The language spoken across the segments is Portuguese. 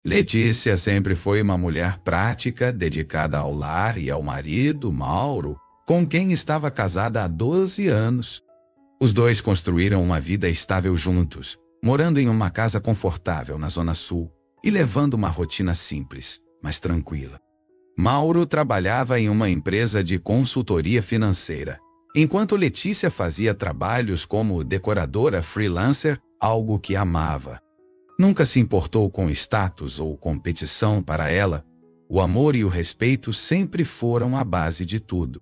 Letícia sempre foi uma mulher prática, dedicada ao lar e ao marido, Mauro, com quem estava casada há 12 anos. Os dois construíram uma vida estável juntos, morando em uma casa confortável na Zona Sul e levando uma rotina simples, mas tranquila. Mauro trabalhava em uma empresa de consultoria financeira, enquanto Letícia fazia trabalhos como decoradora freelancer, algo que amava. Nunca se importou com status ou competição para ela. O amor e o respeito sempre foram a base de tudo.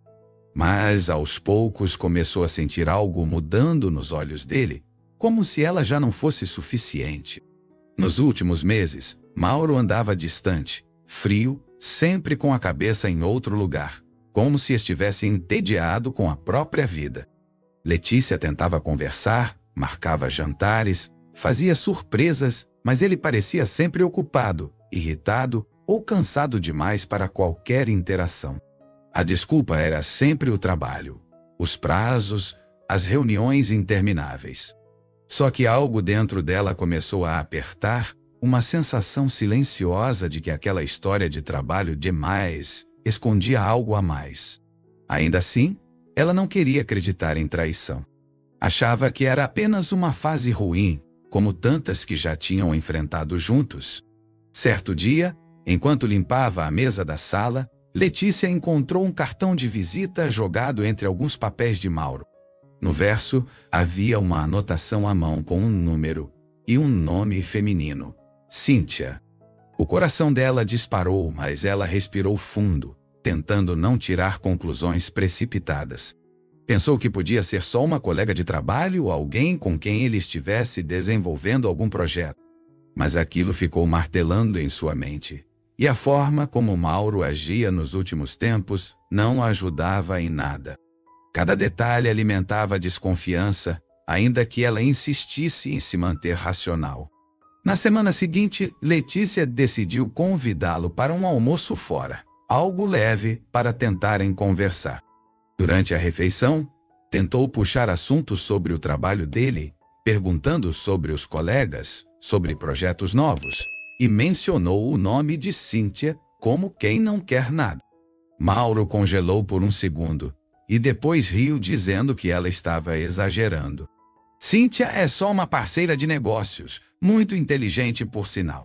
Mas, aos poucos, começou a sentir algo mudando nos olhos dele, como se ela já não fosse suficiente. Nos últimos meses, Mauro andava distante, frio, sempre com a cabeça em outro lugar, como se estivesse entediado com a própria vida. Letícia tentava conversar, marcava jantares, fazia surpresas, mas ele parecia sempre ocupado, irritado ou cansado demais para qualquer interação. A desculpa era sempre o trabalho, os prazos, as reuniões intermináveis. Só que algo dentro dela começou a apertar, uma sensação silenciosa de que aquela história de trabalho demais escondia algo a mais. Ainda assim, ela não queria acreditar em traição. Achava que era apenas uma fase ruim, como tantas que já tinham enfrentado juntos. Certo dia, enquanto limpava a mesa da sala, Letícia encontrou um cartão de visita jogado entre alguns papéis de Mauro. No verso, havia uma anotação à mão com um número e um nome feminino: Cíntia. O coração dela disparou, mas ela respirou fundo, tentando não tirar conclusões precipitadas. Pensou que podia ser só uma colega de trabalho ou alguém com quem ele estivesse desenvolvendo algum projeto. Mas aquilo ficou martelando em sua mente. E a forma como Mauro agia nos últimos tempos não ajudava em nada. Cada detalhe alimentava a desconfiança, ainda que ela insistisse em se manter racional. Na semana seguinte, Letícia decidiu convidá-lo para um almoço fora, algo leve para tentarem conversar. Durante a refeição, tentou puxar assuntos sobre o trabalho dele, perguntando sobre os colegas, sobre projetos novos, e mencionou o nome de Cíntia como quem não quer nada. Mauro congelou por um segundo, e depois riu dizendo que ela estava exagerando. Cíntia é só uma parceira de negócios, muito inteligente por sinal.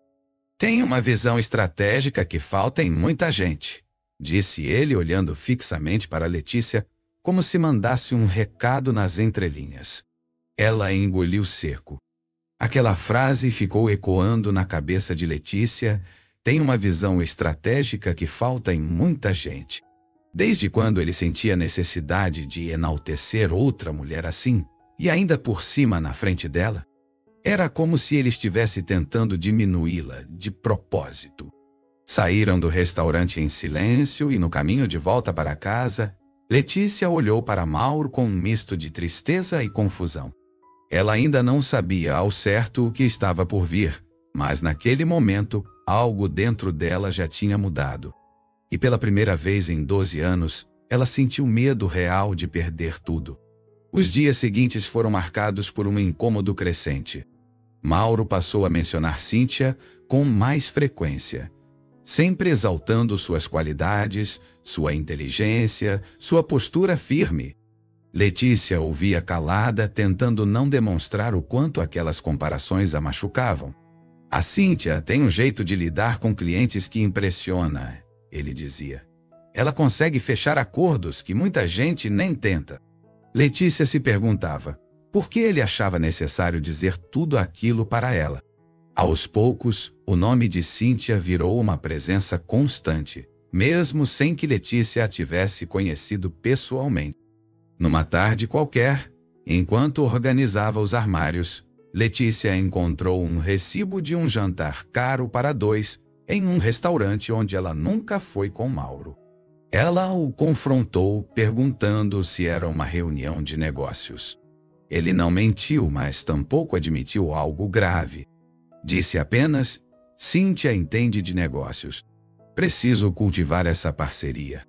Tem uma visão estratégica que falta em muita gente, disse ele olhando fixamente para Letícia, como se mandasse um recado nas entrelinhas. Ela engoliu seco. Aquela frase ficou ecoando na cabeça de Letícia: tem uma visão estratégica que falta em muita gente. Desde quando ele sentia necessidade de enaltecer outra mulher assim, e ainda por cima na frente dela? Era como se ele estivesse tentando diminuí-la de propósito. Saíram do restaurante em silêncio e no caminho de volta para casa, Letícia olhou para Mauro com um misto de tristeza e confusão. Ela ainda não sabia ao certo o que estava por vir, mas naquele momento, algo dentro dela já tinha mudado. E pela primeira vez em 12 anos, ela sentiu medo real de perder tudo. Os dias seguintes foram marcados por um incômodo crescente. Mauro passou a mencionar Cíntia com mais frequência, sempre exaltando suas qualidades, sua inteligência, sua postura firme. Letícia ouvia calada, tentando não demonstrar o quanto aquelas comparações a machucavam. A Cíntia tem um jeito de lidar com clientes que impressiona, ele dizia. Ela consegue fechar acordos que muita gente nem tenta. Letícia se perguntava por que ele achava necessário dizer tudo aquilo para ela. Aos poucos, o nome de Cíntia virou uma presença constante, mesmo sem que Letícia a tivesse conhecido pessoalmente. Numa tarde qualquer, enquanto organizava os armários, Letícia encontrou um recibo de um jantar caro para dois em um restaurante onde ela nunca foi com Mauro. Ela o confrontou, perguntando se era uma reunião de negócios. Ele não mentiu, mas tampouco admitiu algo grave. Disse apenas: Cíntia entende de negócios. Preciso cultivar essa parceria.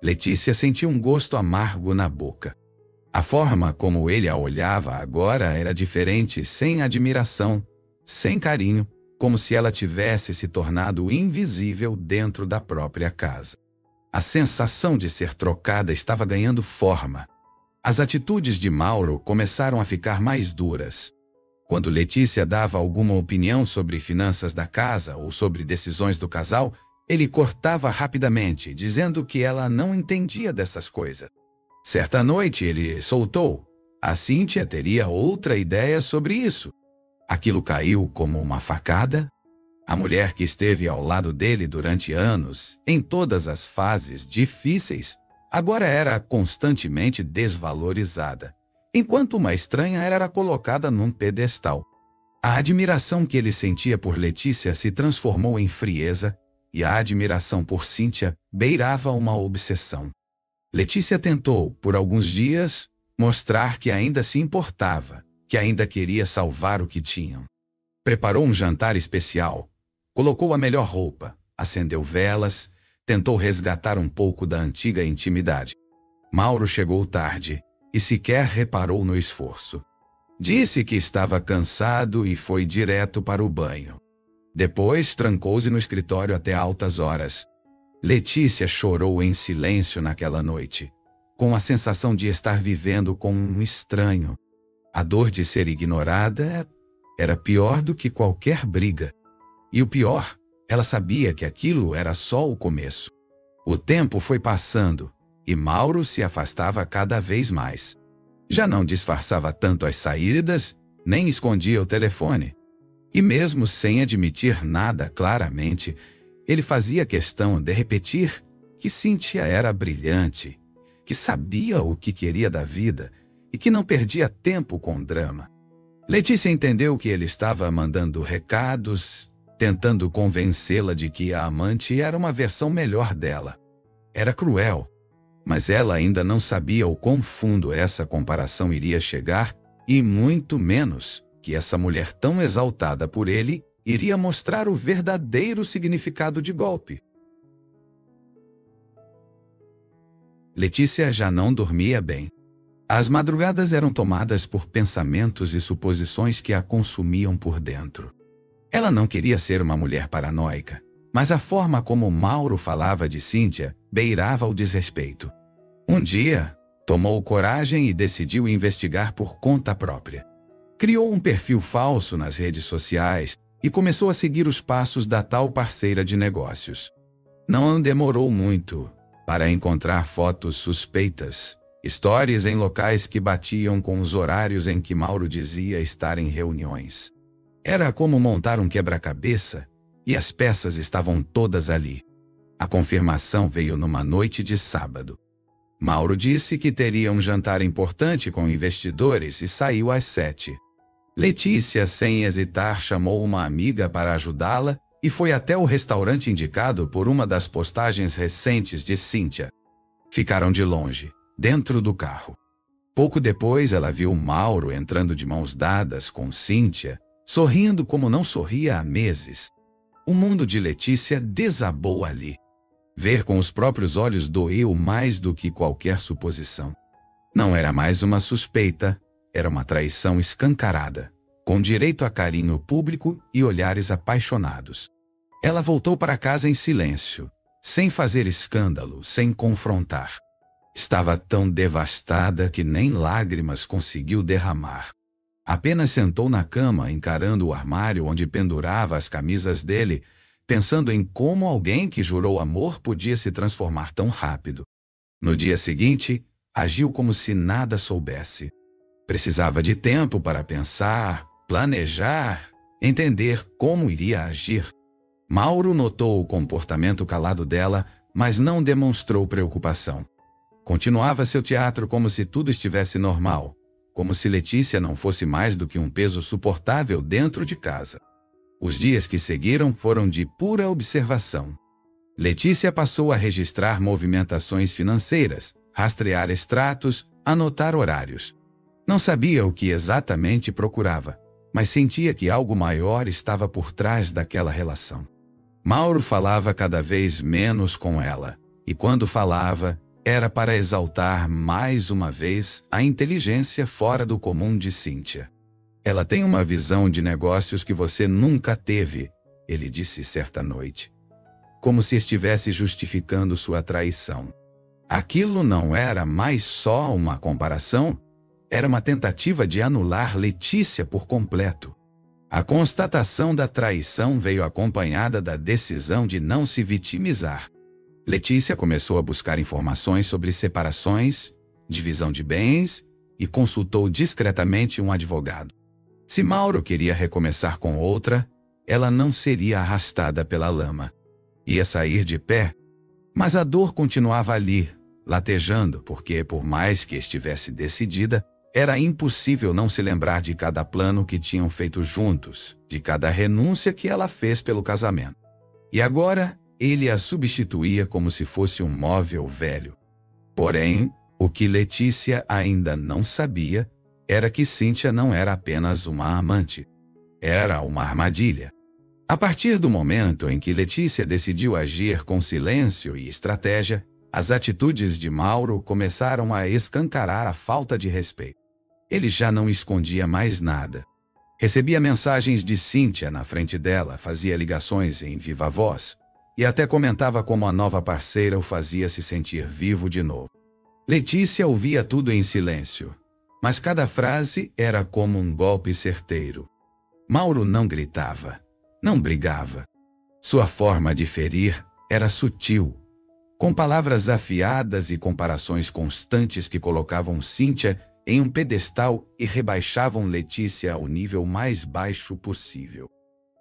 Letícia sentiu um gosto amargo na boca. A forma como ele a olhava agora era diferente, sem admiração, sem carinho, como se ela tivesse se tornado invisível dentro da própria casa. A sensação de ser trocada estava ganhando forma. As atitudes de Mauro começaram a ficar mais duras. Quando Letícia dava alguma opinião sobre finanças da casa ou sobre decisões do casal, ele cortava rapidamente, dizendo que ela não entendia dessas coisas. Certa noite ele soltou: a Cíntia teria outra ideia sobre isso. Aquilo caiu como uma facada. A mulher que esteve ao lado dele durante anos, em todas as fases difíceis, agora era constantemente desvalorizada, enquanto uma estranha era colocada num pedestal. A admiração que ele sentia por Letícia se transformou em frieza, e a admiração por Cíntia beirava uma obsessão. Letícia tentou, por alguns dias, mostrar que ainda se importava, que ainda queria salvar o que tinham. Preparou um jantar especial, colocou a melhor roupa, acendeu velas, tentou resgatar um pouco da antiga intimidade. Mauro chegou tarde e sequer reparou no esforço. Disse que estava cansado e foi direto para o banho. Depois trancou-se no escritório até altas horas. Letícia chorou em silêncio naquela noite, com a sensação de estar vivendo com um estranho. A dor de ser ignorada era pior do que qualquer briga. E o pior, ela sabia que aquilo era só o começo. O tempo foi passando e Mauro se afastava cada vez mais. Já não disfarçava tanto as saídas, nem escondia o telefone. E mesmo sem admitir nada claramente, ele fazia questão de repetir que Cíntia era brilhante, que sabia o que queria da vida e que não perdia tempo com drama. Letícia entendeu que ele estava mandando recados, tentando convencê-la de que a amante era uma versão melhor dela. Era cruel, mas ela ainda não sabia o quão fundo essa comparação iria chegar e muito menos que essa mulher tão exaltada por ele iria mostrar o verdadeiro significado de golpe. Letícia já não dormia bem. As madrugadas eram tomadas por pensamentos e suposições que a consumiam por dentro. Ela não queria ser uma mulher paranoica, mas a forma como Mauro falava de Cíntia beirava o desrespeito. Um dia, tomou coragem e decidiu investigar por conta própria. Criou um perfil falso nas redes sociais e começou a seguir os passos da tal parceira de negócios. Não demorou muito para encontrar fotos suspeitas, stories em locais que batiam com os horários em que Mauro dizia estar em reuniões. Era como montar um quebra-cabeça e as peças estavam todas ali. A confirmação veio numa noite de sábado. Mauro disse que teria um jantar importante com investidores e saiu às 7. Letícia, sem hesitar, chamou uma amiga para ajudá-la e foi até o restaurante indicado por uma das postagens recentes de Cíntia. Ficaram de longe, dentro do carro. Pouco depois, ela viu Mauro entrando de mãos dadas com Cíntia, sorrindo como não sorria há meses. O mundo de Letícia desabou ali. Ver com os próprios olhos doeu mais do que qualquer suposição. Não era mais uma suspeita, era uma traição escancarada, com direito a carinho público e olhares apaixonados. Ela voltou para casa em silêncio, sem fazer escândalo, sem confrontar. Estava tão devastada que nem lágrimas conseguiu derramar. Apenas sentou na cama, encarando o armário onde pendurava as camisas dele, pensando em como alguém que jurou amor podia se transformar tão rápido. No dia seguinte, agiu como se nada soubesse. Precisava de tempo para pensar, planejar, entender como iria agir. Mauro notou o comportamento calado dela, mas não demonstrou preocupação. Continuava seu teatro como se tudo estivesse normal, como se Letícia não fosse mais do que um peso suportável dentro de casa. Os dias que seguiram foram de pura observação. Letícia passou a registrar movimentações financeiras, rastrear extratos, anotar horários. Não sabia o que exatamente procurava, mas sentia que algo maior estava por trás daquela relação. Mauro falava cada vez menos com ela, e quando falava, era para exaltar mais uma vez a inteligência fora do comum de Cíntia. Ela tem uma visão de negócios que você nunca teve, ele disse certa noite, como se estivesse justificando sua traição. Aquilo não era mais só uma comparação, era uma tentativa de anular Letícia por completo. A constatação da traição veio acompanhada da decisão de não se vitimizar. Letícia começou a buscar informações sobre separações, divisão de bens e consultou discretamente um advogado. Se Mauro queria recomeçar com outra, ela não seria arrastada pela lama. Ia sair de pé, mas a dor continuava ali, latejando, porque, por mais que estivesse decidida, era impossível não se lembrar de cada plano que tinham feito juntos, de cada renúncia que ela fez pelo casamento. E agora, ele a substituía como se fosse um móvel velho. Porém, o que Letícia ainda não sabia era que Cíntia não era apenas uma amante. Era uma armadilha. A partir do momento em que Letícia decidiu agir com silêncio e estratégia, as atitudes de Mauro começaram a escancarar a falta de respeito. Ele já não escondia mais nada. Recebia mensagens de Cíntia na frente dela, fazia ligações em viva voz e até comentava como a nova parceira o fazia se sentir vivo de novo. Letícia ouvia tudo em silêncio, mas cada frase era como um golpe certeiro. Mauro não gritava, não brigava. Sua forma de ferir era sutil, com palavras afiadas e comparações constantes que colocavam Cíntia em um pedestal e rebaixavam Letícia ao nível mais baixo possível.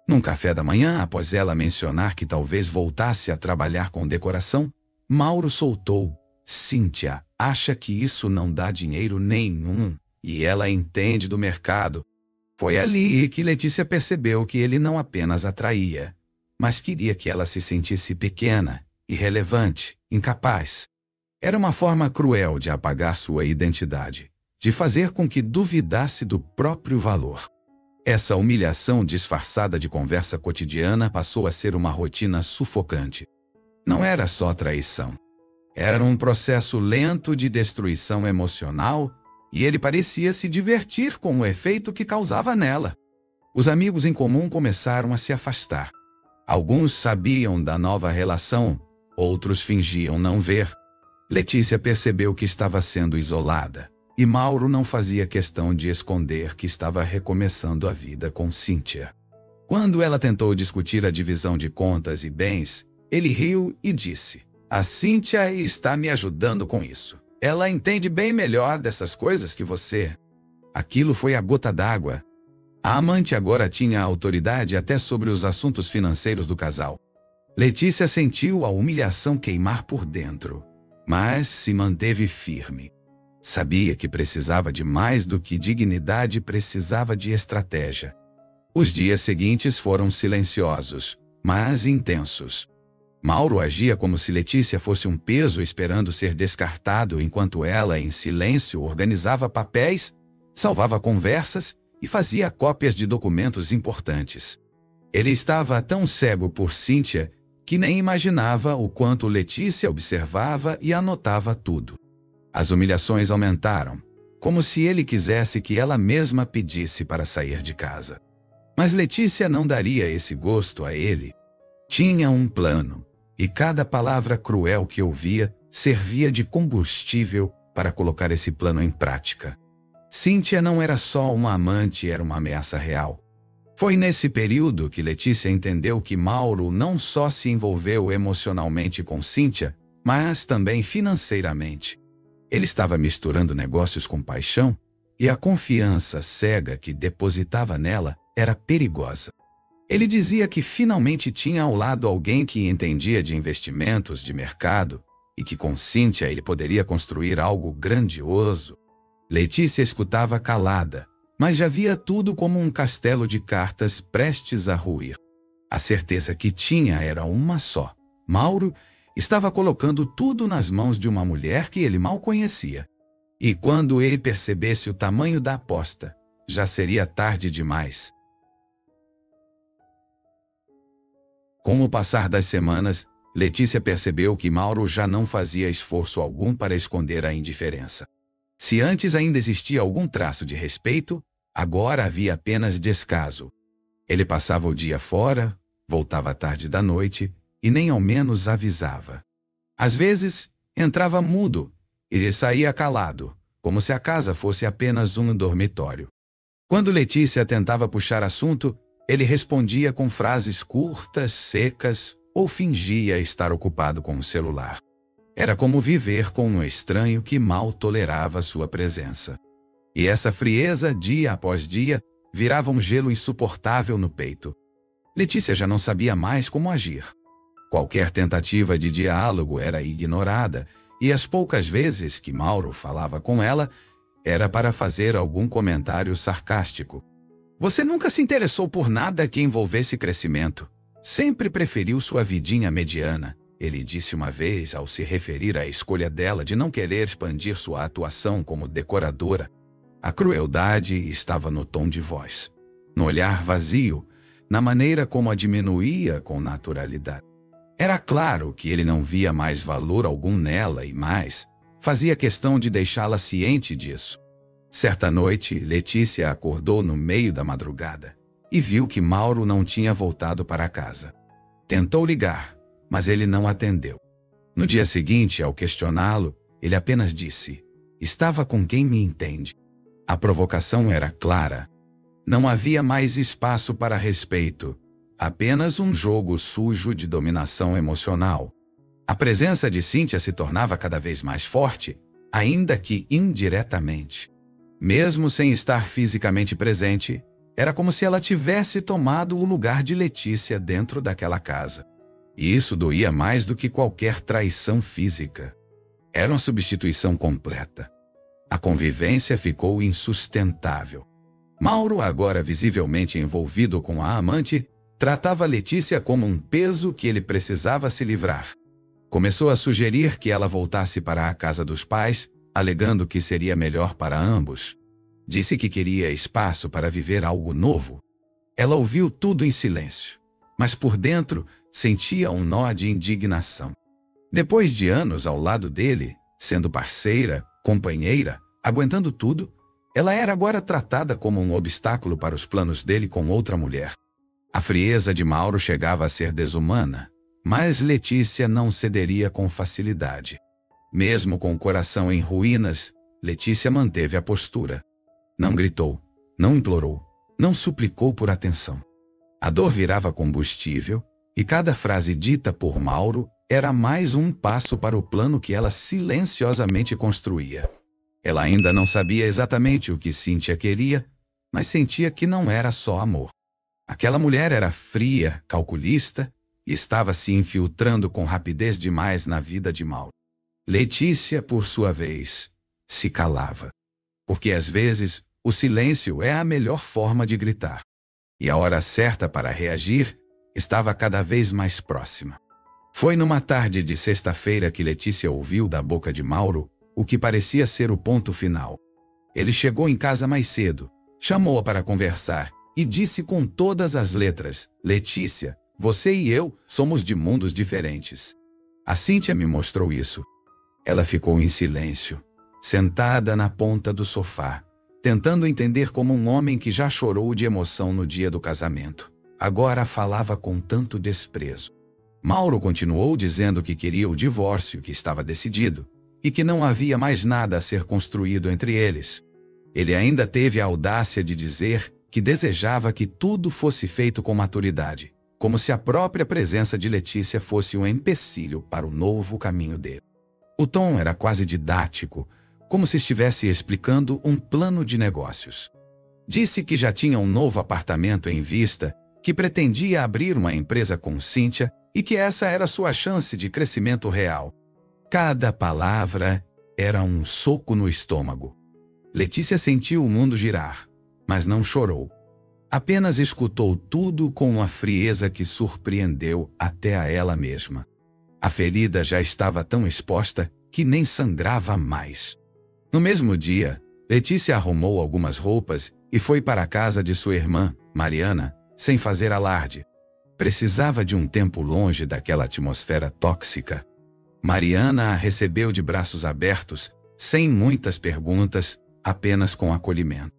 Num café da manhã, após ela mencionar que talvez voltasse a trabalhar com decoração, Mauro soltou: "Cíntia acha que isso não dá dinheiro nenhum, e ela entende do mercado." Foi ali que Letícia percebeu que ele não apenas a traía, mas queria que ela se sentisse pequena, irrelevante, incapaz. Era uma forma cruel de apagar sua identidade, de fazer com que duvidasse do próprio valor. Essa humilhação disfarçada de conversa cotidiana passou a ser uma rotina sufocante. Não era só traição. Era um processo lento de destruição emocional, e ele parecia se divertir com o efeito que causava nela. Os amigos em comum começaram a se afastar. Alguns sabiam da nova relação, outros fingiam não ver. Letícia percebeu que estava sendo isolada, e Mauro não fazia questão de esconder que estava recomeçando a vida com Cíntia. Quando ela tentou discutir a divisão de contas e bens, ele riu e disse: "A Cíntia está me ajudando com isso. Ela entende bem melhor dessas coisas que você." Aquilo foi a gota d'água. A amante agora tinha autoridade até sobre os assuntos financeiros do casal. Letícia sentiu a humilhação queimar por dentro, mas se manteve firme. Sabia que precisava de mais do que dignidade, precisava de estratégia. Os dias seguintes foram silenciosos, mas intensos. Mauro agia como se Letícia fosse um peso esperando ser descartado, enquanto ela, em silêncio, organizava papéis, salvava conversas e fazia cópias de documentos importantes. Ele estava tão cego por Cíntia que nem imaginava o quanto Letícia observava e anotava tudo. As humilhações aumentaram, como se ele quisesse que ela mesma pedisse para sair de casa. Mas Letícia não daria esse gosto a ele. Tinha um plano, e cada palavra cruel que ouvia servia de combustível para colocar esse plano em prática. Cíntia não era só uma amante, era uma ameaça real. Foi nesse período que Letícia entendeu que Mauro não só se envolveu emocionalmente com Cíntia, mas também financeiramente. Ele estava misturando negócios com paixão, e a confiança cega que depositava nela era perigosa. Ele dizia que finalmente tinha ao lado alguém que entendia de investimentos, de mercado, e que com Cíntia ele poderia construir algo grandioso. Letícia escutava calada, mas já via tudo como um castelo de cartas prestes a ruir. A certeza que tinha era uma só: Mauro estava colocando tudo nas mãos de uma mulher que ele mal conhecia. E quando ele percebesse o tamanho da aposta, já seria tarde demais. Com o passar das semanas, Letícia percebeu que Mauro já não fazia esforço algum para esconder a indiferença. Se antes ainda existia algum traço de respeito, Agora havia apenas descaso. Ele passava o dia fora, voltava à tarde da noite e nem ao menos avisava. Às vezes, entrava mudo e saía calado, como se a casa fosse apenas um dormitório. Quando Letícia tentava puxar assunto, ele respondia com frases curtas, secas, ou fingia estar ocupado com o celular. Era como viver com um estranho que mal tolerava sua presença. E essa frieza, dia após dia, virava um gelo insuportável no peito. Letícia já não sabia mais como agir. Qualquer tentativa de diálogo era ignorada, e as poucas vezes que Mauro falava com ela, era para fazer algum comentário sarcástico. Você nunca se interessou por nada que envolvesse crescimento. Sempre preferiu sua vidinha mediana, ele disse uma vez ao se referir à escolha dela de não querer expandir sua atuação como decoradora. A crueldade estava no tom de voz, no olhar vazio, na maneira como a diminuía com naturalidade. Era claro que ele não via mais valor algum nela e mais, fazia questão de deixá-la ciente disso. Certa noite, Letícia acordou no meio da madrugada e viu que Mauro não tinha voltado para casa. Tentou ligar, mas ele não atendeu. No dia seguinte, ao questioná-lo, ele apenas disse: "Estava com quem me entende." A provocação era clara. Não havia mais espaço para respeito, apenas um jogo sujo de dominação emocional. A presença de Cíntia se tornava cada vez mais forte, ainda que indiretamente. Mesmo sem estar fisicamente presente, era como se ela tivesse tomado o lugar de Letícia dentro daquela casa. E isso doía mais do que qualquer traição física. Era uma substituição completa. A convivência ficou insustentável. Mauro, agora visivelmente envolvido com a amante, tratava Letícia como um peso que ele precisava se livrar. Começou a sugerir que ela voltasse para a casa dos pais, alegando que seria melhor para ambos. Disse que queria espaço para viver algo novo. Ela ouviu tudo em silêncio, mas por dentro sentia um nó de indignação. Depois de anos ao lado dele, sendo parceira, companheira, aguentando tudo, ela era agora tratada como um obstáculo para os planos dele com outra mulher. A frieza de Mauro chegava a ser desumana, mas Letícia não cederia com facilidade. Mesmo com o coração em ruínas, Letícia manteve a postura. Não gritou, não implorou, não suplicou por atenção. A dor virava combustível, e cada frase dita por Mauro era mais um passo para o plano que ela silenciosamente construía. Ela ainda não sabia exatamente o que Cíntia queria, mas sentia que não era só amor. Aquela mulher era fria, calculista, e estava se infiltrando com rapidez demais na vida de Mauro. Letícia, por sua vez, se calava. Porque às vezes o silêncio é a melhor forma de gritar. E a hora certa para reagir estava cada vez mais próxima. Foi numa tarde de sexta-feira que Letícia ouviu da boca de Mauro o que parecia ser o ponto final. Ele chegou em casa mais cedo, chamou-a para conversar e disse com todas as letras: "Letícia, você e eu somos de mundos diferentes." A Cíntia me mostrou isso. Ela ficou em silêncio, sentada na ponta do sofá, tentando entender como um homem que já chorou de emoção no dia do casamento agora falava com tanto desprezo. Mauro continuou dizendo que queria o divórcio, que estava decidido, e que não havia mais nada a ser construído entre eles. Ele ainda teve a audácia de dizer que desejava que tudo fosse feito com maturidade, como se a própria presença de Letícia fosse um empecilho para o novo caminho dele. O tom era quase didático, como se estivesse explicando um plano de negócios. Disse que já tinha um novo apartamento em vista, que pretendia abrir uma empresa com Cíntia e que essa era sua chance de crescimento real. Cada palavra era um soco no estômago. Letícia sentiu o mundo girar, mas não chorou. Apenas escutou tudo com uma frieza que surpreendeu até a ela mesma. A ferida já estava tão exposta que nem sangrava mais. No mesmo dia, Letícia arrumou algumas roupas e foi para a casa de sua irmã, Mariana, sem fazer alarde. Precisava de um tempo longe daquela atmosfera tóxica. Mariana a recebeu de braços abertos, sem muitas perguntas, apenas com acolhimento.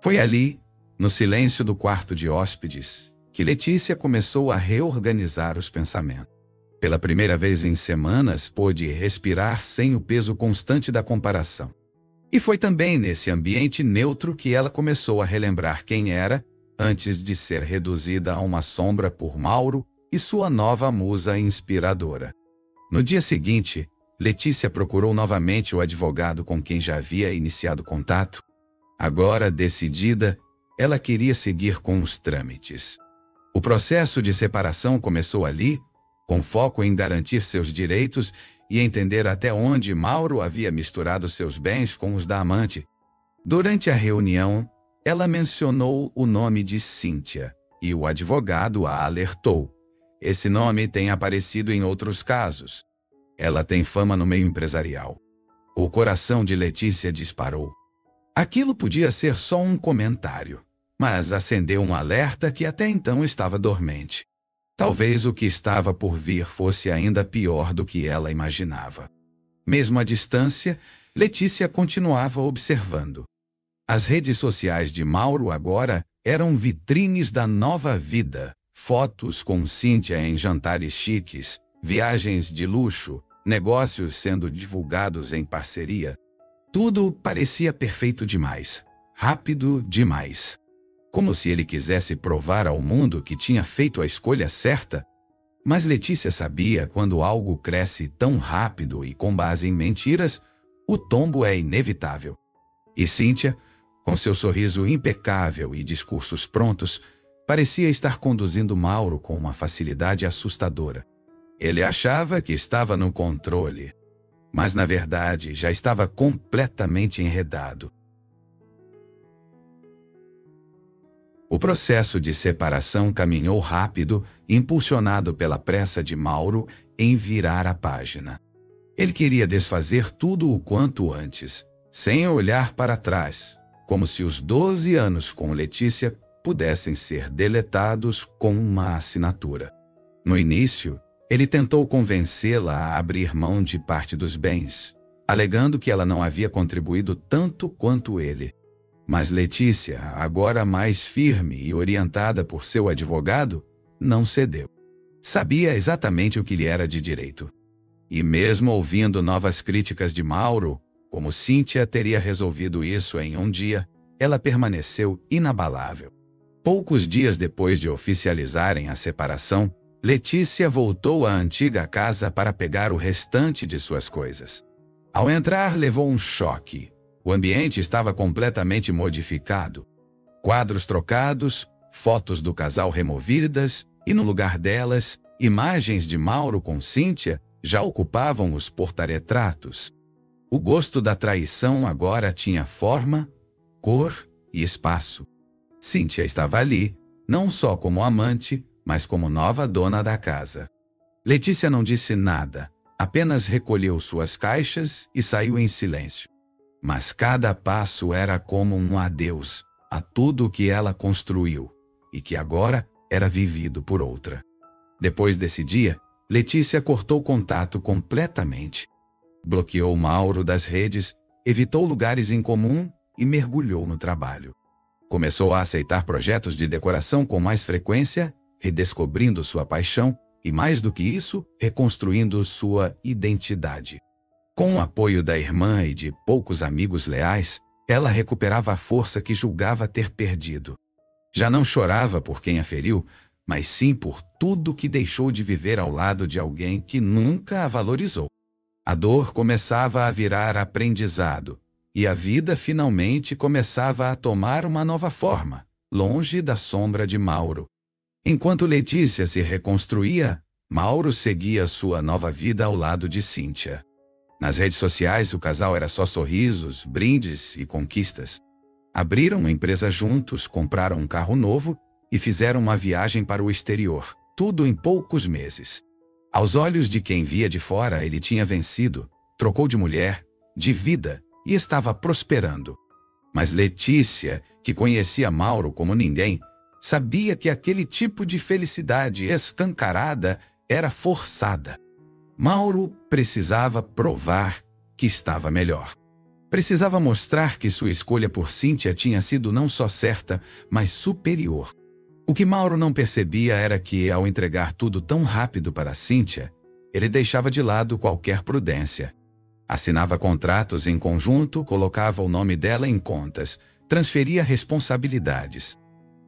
Foi ali, no silêncio do quarto de hóspedes, que Letícia começou a reorganizar os pensamentos. Pela primeira vez em semanas, pôde respirar sem o peso constante da comparação. E foi também nesse ambiente neutro que ela começou a relembrar quem era, antes de ser reduzida a uma sombra por Mauro e sua nova musa inspiradora. No dia seguinte, Letícia procurou novamente o advogado com quem já havia iniciado contato. Agora, decidida, ela queria seguir com os trâmites. O processo de separação começou ali, com foco em garantir seus direitos e entender até onde Mauro havia misturado seus bens com os da amante. Durante a reunião, ela mencionou o nome de Cíntia e o advogado a alertou. Esse nome tem aparecido em outros casos. Ela tem fama no meio empresarial. O coração de Letícia disparou. Aquilo podia ser só um comentário, mas acendeu um alerta que até então estava dormente. Talvez o que estava por vir fosse ainda pior do que ela imaginava. Mesmo à distância, Letícia continuava observando. As redes sociais de Mauro agora eram vitrines da nova vida. Fotos com Cíntia em jantares chiques, viagens de luxo, negócios sendo divulgados em parceria. Tudo parecia perfeito demais, rápido demais. Como se ele quisesse provar ao mundo que tinha feito a escolha certa. Mas Letícia sabia quando algo cresce tão rápido e com base em mentiras, o tombo é inevitável. E Cíntia, com seu sorriso impecável e discursos prontos, parecia estar conduzindo Mauro com uma facilidade assustadora. Ele achava que estava no controle, mas na verdade já estava completamente enredado. O processo de separação caminhou rápido, impulsionado pela pressa de Mauro em virar a página. Ele queria desfazer tudo o quanto antes, sem olhar para trás, como se os 12 anos com Letícia pudessem ser deletados com uma assinatura. No início, ele tentou convencê-la a abrir mão de parte dos bens, alegando que ela não havia contribuído tanto quanto ele. Mas Letícia, agora mais firme e orientada por seu advogado, não cedeu. Sabia exatamente o que lhe era de direito. E mesmo ouvindo novas críticas de Mauro, como Cíntia teria resolvido isso em um dia, ela permaneceu inabalável. Poucos dias depois de oficializarem a separação, Letícia voltou à antiga casa para pegar o restante de suas coisas. Ao entrar, levou um choque. O ambiente estava completamente modificado. Quadros trocados, fotos do casal removidas e, no lugar delas, imagens de Mauro com Cíntia já ocupavam os porta-retratos. O gosto da traição agora tinha forma, cor e espaço. Cíntia estava ali, não só como amante, mas como nova dona da casa. Letícia não disse nada, apenas recolheu suas caixas e saiu em silêncio. Mas cada passo era como um adeus a tudo o que ela construiu e que agora era vivido por outra. Depois desse dia, Letícia cortou contato completamente. Bloqueou Mauro das redes, evitou lugares em comum e mergulhou no trabalho. Começou a aceitar projetos de decoração com mais frequência, redescobrindo sua paixão e, mais do que isso, reconstruindo sua identidade. Com o apoio da irmã e de poucos amigos leais, ela recuperava a força que julgava ter perdido. Já não chorava por quem a feriu, mas sim por tudo que deixou de viver ao lado de alguém que nunca a valorizou. A dor começava a virar aprendizado, e a vida finalmente começava a tomar uma nova forma, longe da sombra de Mauro. Enquanto Letícia se reconstruía, Mauro seguia sua nova vida ao lado de Cíntia. Nas redes sociais, o casal era só sorrisos, brindes e conquistas. Abriram uma empresa juntos, compraram um carro novo e fizeram uma viagem para o exterior, tudo em poucos meses. Aos olhos de quem via de fora, ele tinha vencido, trocou de mulher, de vida e estava prosperando. Mas Letícia, que conhecia Mauro como ninguém, sabia que aquele tipo de felicidade escancarada era forçada. Mauro precisava provar que estava melhor. Precisava mostrar que sua escolha por Cíntia tinha sido não só certa, mas superior. O que Mauro não percebia era que, ao entregar tudo tão rápido para Cíntia, ele deixava de lado qualquer prudência. Assinava contratos em conjunto, colocava o nome dela em contas, transferia responsabilidades.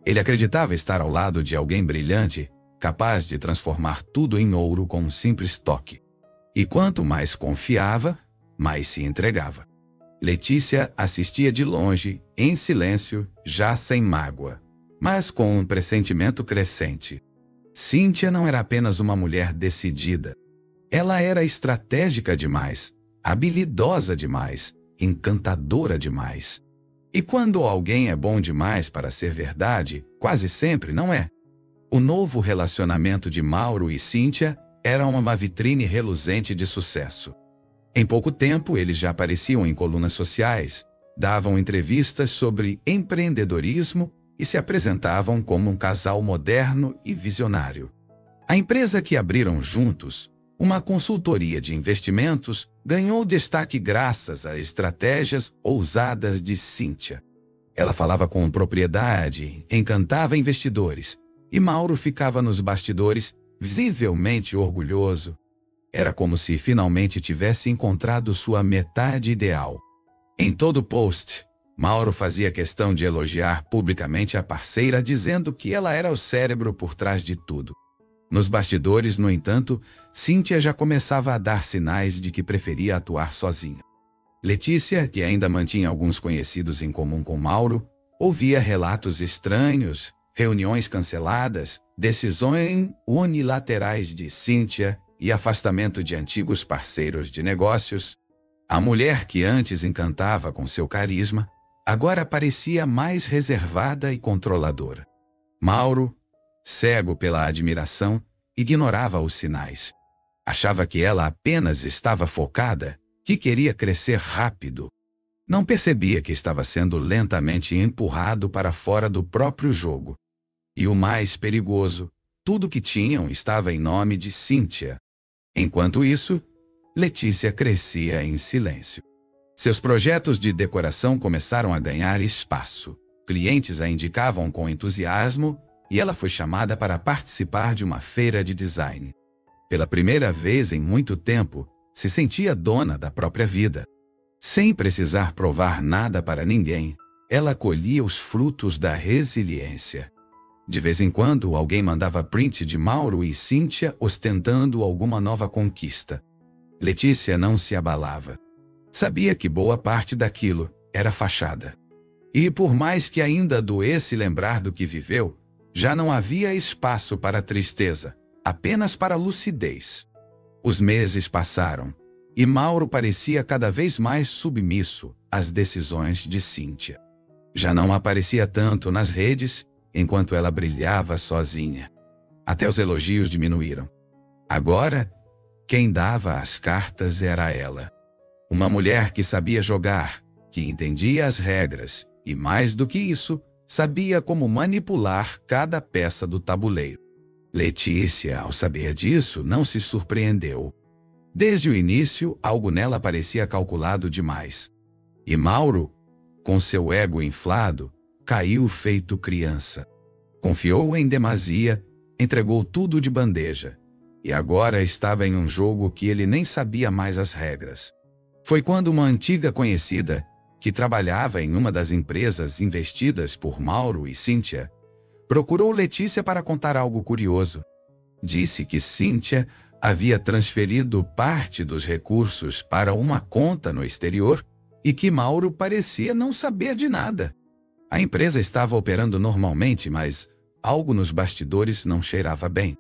Ele acreditava estar ao lado de alguém brilhante, capaz de transformar tudo em ouro com um simples toque. E quanto mais confiava, mais se entregava. Letícia assistia de longe, em silêncio, já sem mágoa, mas com um pressentimento crescente. Cíntia não era apenas uma mulher decidida. Ela era estratégica demais, habilidosa demais, encantadora demais. E quando alguém é bom demais para ser verdade, quase sempre não é. O novo relacionamento de Mauro e Cíntia era uma vitrine reluzente de sucesso. Em pouco tempo, eles já apareciam em colunas sociais, davam entrevistas sobre empreendedorismo e se apresentavam como um casal moderno e visionário. A empresa que abriram juntos, uma consultoria de investimentos, ganhou destaque graças a estratégias ousadas de Cíntia. Ela falava com propriedade, encantava investidores, e Mauro ficava nos bastidores, visivelmente orgulhoso. Era como se finalmente tivesse encontrado sua metade ideal. Em todo post, Mauro fazia questão de elogiar publicamente a parceira, dizendo que ela era o cérebro por trás de tudo. Nos bastidores, no entanto, Cíntia já começava a dar sinais de que preferia atuar sozinha. Letícia, que ainda mantinha alguns conhecidos em comum com Mauro, ouvia relatos estranhos, reuniões canceladas, decisões unilaterais de Cíntia e afastamento de antigos parceiros de negócios. A mulher que antes encantava com seu carisma, agora parecia mais reservada e controladora. Mauro, cego pela admiração, ignorava os sinais. Achava que ela apenas estava focada, que queria crescer rápido. Não percebia que estava sendo lentamente empurrado para fora do próprio jogo. E o mais perigoso, tudo que tinham estava em nome de Cíntia. Enquanto isso, Letícia crescia em silêncio. Seus projetos de decoração começaram a ganhar espaço. Clientes a indicavam com entusiasmo e ela foi chamada para participar de uma feira de design. Pela primeira vez em muito tempo, se sentia dona da própria vida. Sem precisar provar nada para ninguém, ela colhia os frutos da resiliência. De vez em quando, alguém mandava print de Mauro e Cíntia ostentando alguma nova conquista. Letícia não se abalava. Sabia que boa parte daquilo era fachada. E por mais que ainda doesse lembrar do que viveu, já não havia espaço para tristeza, apenas para lucidez. Os meses passaram, e Mauro parecia cada vez mais submisso às decisões de Cíntia. Já não aparecia tanto nas redes, enquanto ela brilhava sozinha. Até os elogios diminuíram. Agora, quem dava as cartas era ela. Uma mulher que sabia jogar, que entendia as regras e, mais do que isso, sabia como manipular cada peça do tabuleiro. Letícia, ao saber disso, não se surpreendeu. Desde o início, algo nela parecia calculado demais. E Mauro, com seu ego inflado, caiu feito criança. Confiou em demasia, entregou tudo de bandeja. E agora estava em um jogo que ele nem sabia mais as regras. Foi quando uma antiga conhecida, que trabalhava em uma das empresas investidas por Mauro e Cíntia, procurou Letícia para contar algo curioso. Disse que Cíntia havia transferido parte dos recursos para uma conta no exterior e que Mauro parecia não saber de nada. A empresa estava operando normalmente, mas algo nos bastidores não cheirava bem.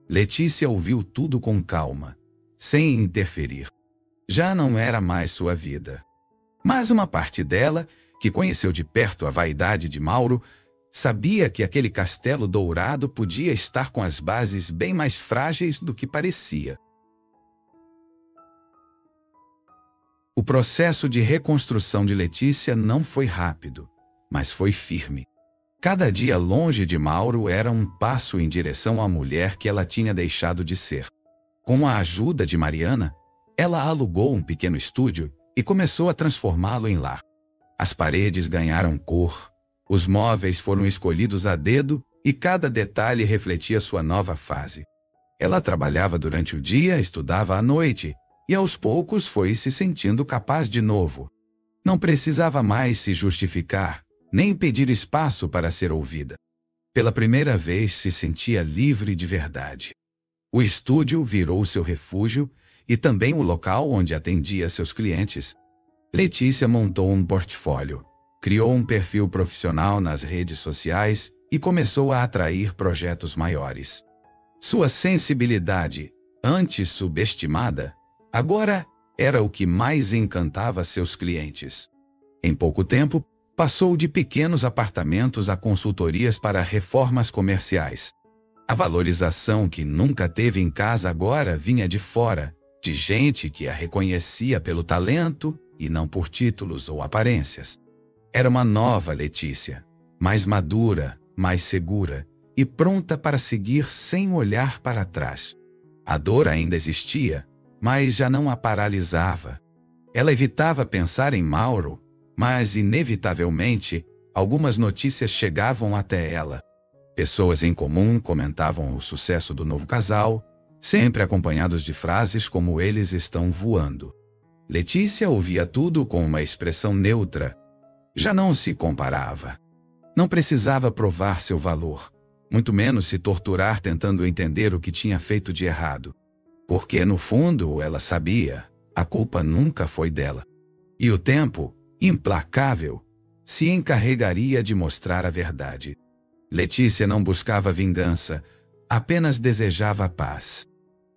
Letícia ouviu tudo com calma, sem interferir. Já não era mais sua vida. Mas uma parte dela, que conheceu de perto a vaidade de Mauro, sabia que aquele castelo dourado podia estar com as bases bem mais frágeis do que parecia. O processo de reconstrução de Letícia não foi rápido, mas foi firme. Cada dia longe de Mauro era um passo em direção à mulher que ela tinha deixado de ser. Com a ajuda de Mariana, ela alugou um pequeno estúdio e começou a transformá-lo em lar. As paredes ganharam cor, os móveis foram escolhidos a dedo e cada detalhe refletia sua nova fase. Ela trabalhava durante o dia, estudava à noite e aos poucos foi se sentindo capaz de novo. Não precisava mais se justificar, nem pedir espaço para ser ouvida. Pela primeira vez se sentia livre de verdade. O estúdio virou seu refúgio e também o local onde atendia seus clientes. Letícia montou um portfólio, criou um perfil profissional nas redes sociais e começou a atrair projetos maiores. Sua sensibilidade, antes subestimada, agora era o que mais encantava seus clientes. Em pouco tempo, passou de pequenos apartamentos a consultorias para reformas comerciais. A valorização que nunca teve em casa agora vinha de fora, de gente que a reconhecia pelo talento e não por títulos ou aparências. Era uma nova Letícia, mais madura, mais segura e pronta para seguir sem olhar para trás. A dor ainda existia, mas já não a paralisava. Ela evitava pensar em Mauro, mas inevitavelmente algumas notícias chegavam até ela. Pessoas em comum comentavam o sucesso do novo casal, sempre acompanhados de frases como "eles estão voando". Letícia ouvia tudo com uma expressão neutra. Já não se comparava. Não precisava provar seu valor, muito menos se torturar tentando entender o que tinha feito de errado. Porque, no fundo, ela sabia, a culpa nunca foi dela. E o tempo, implacável, se encarregaria de mostrar a verdade. Letícia não buscava vingança, apenas desejava paz.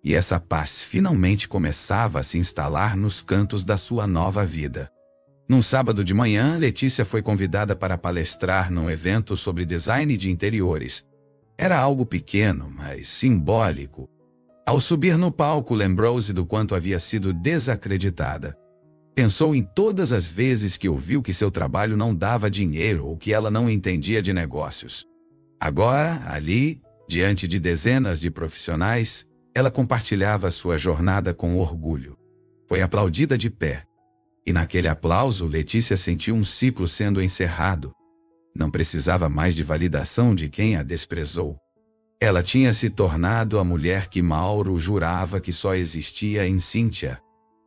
E essa paz finalmente começava a se instalar nos cantos da sua nova vida. Num sábado de manhã, Letícia foi convidada para palestrar num evento sobre design de interiores. Era algo pequeno, mas simbólico. Ao subir no palco, lembrou-se do quanto havia sido desacreditada. Pensou em todas as vezes que ouviu que seu trabalho não dava dinheiro ou que ela não entendia de negócios. Agora, ali, diante de dezenas de profissionais, ela compartilhava sua jornada com orgulho. Foi aplaudida de pé. E naquele aplauso, Letícia sentiu um ciclo sendo encerrado. Não precisava mais de validação de quem a desprezou. Ela tinha se tornado a mulher que Mauro jurava que só existia em Cíntia.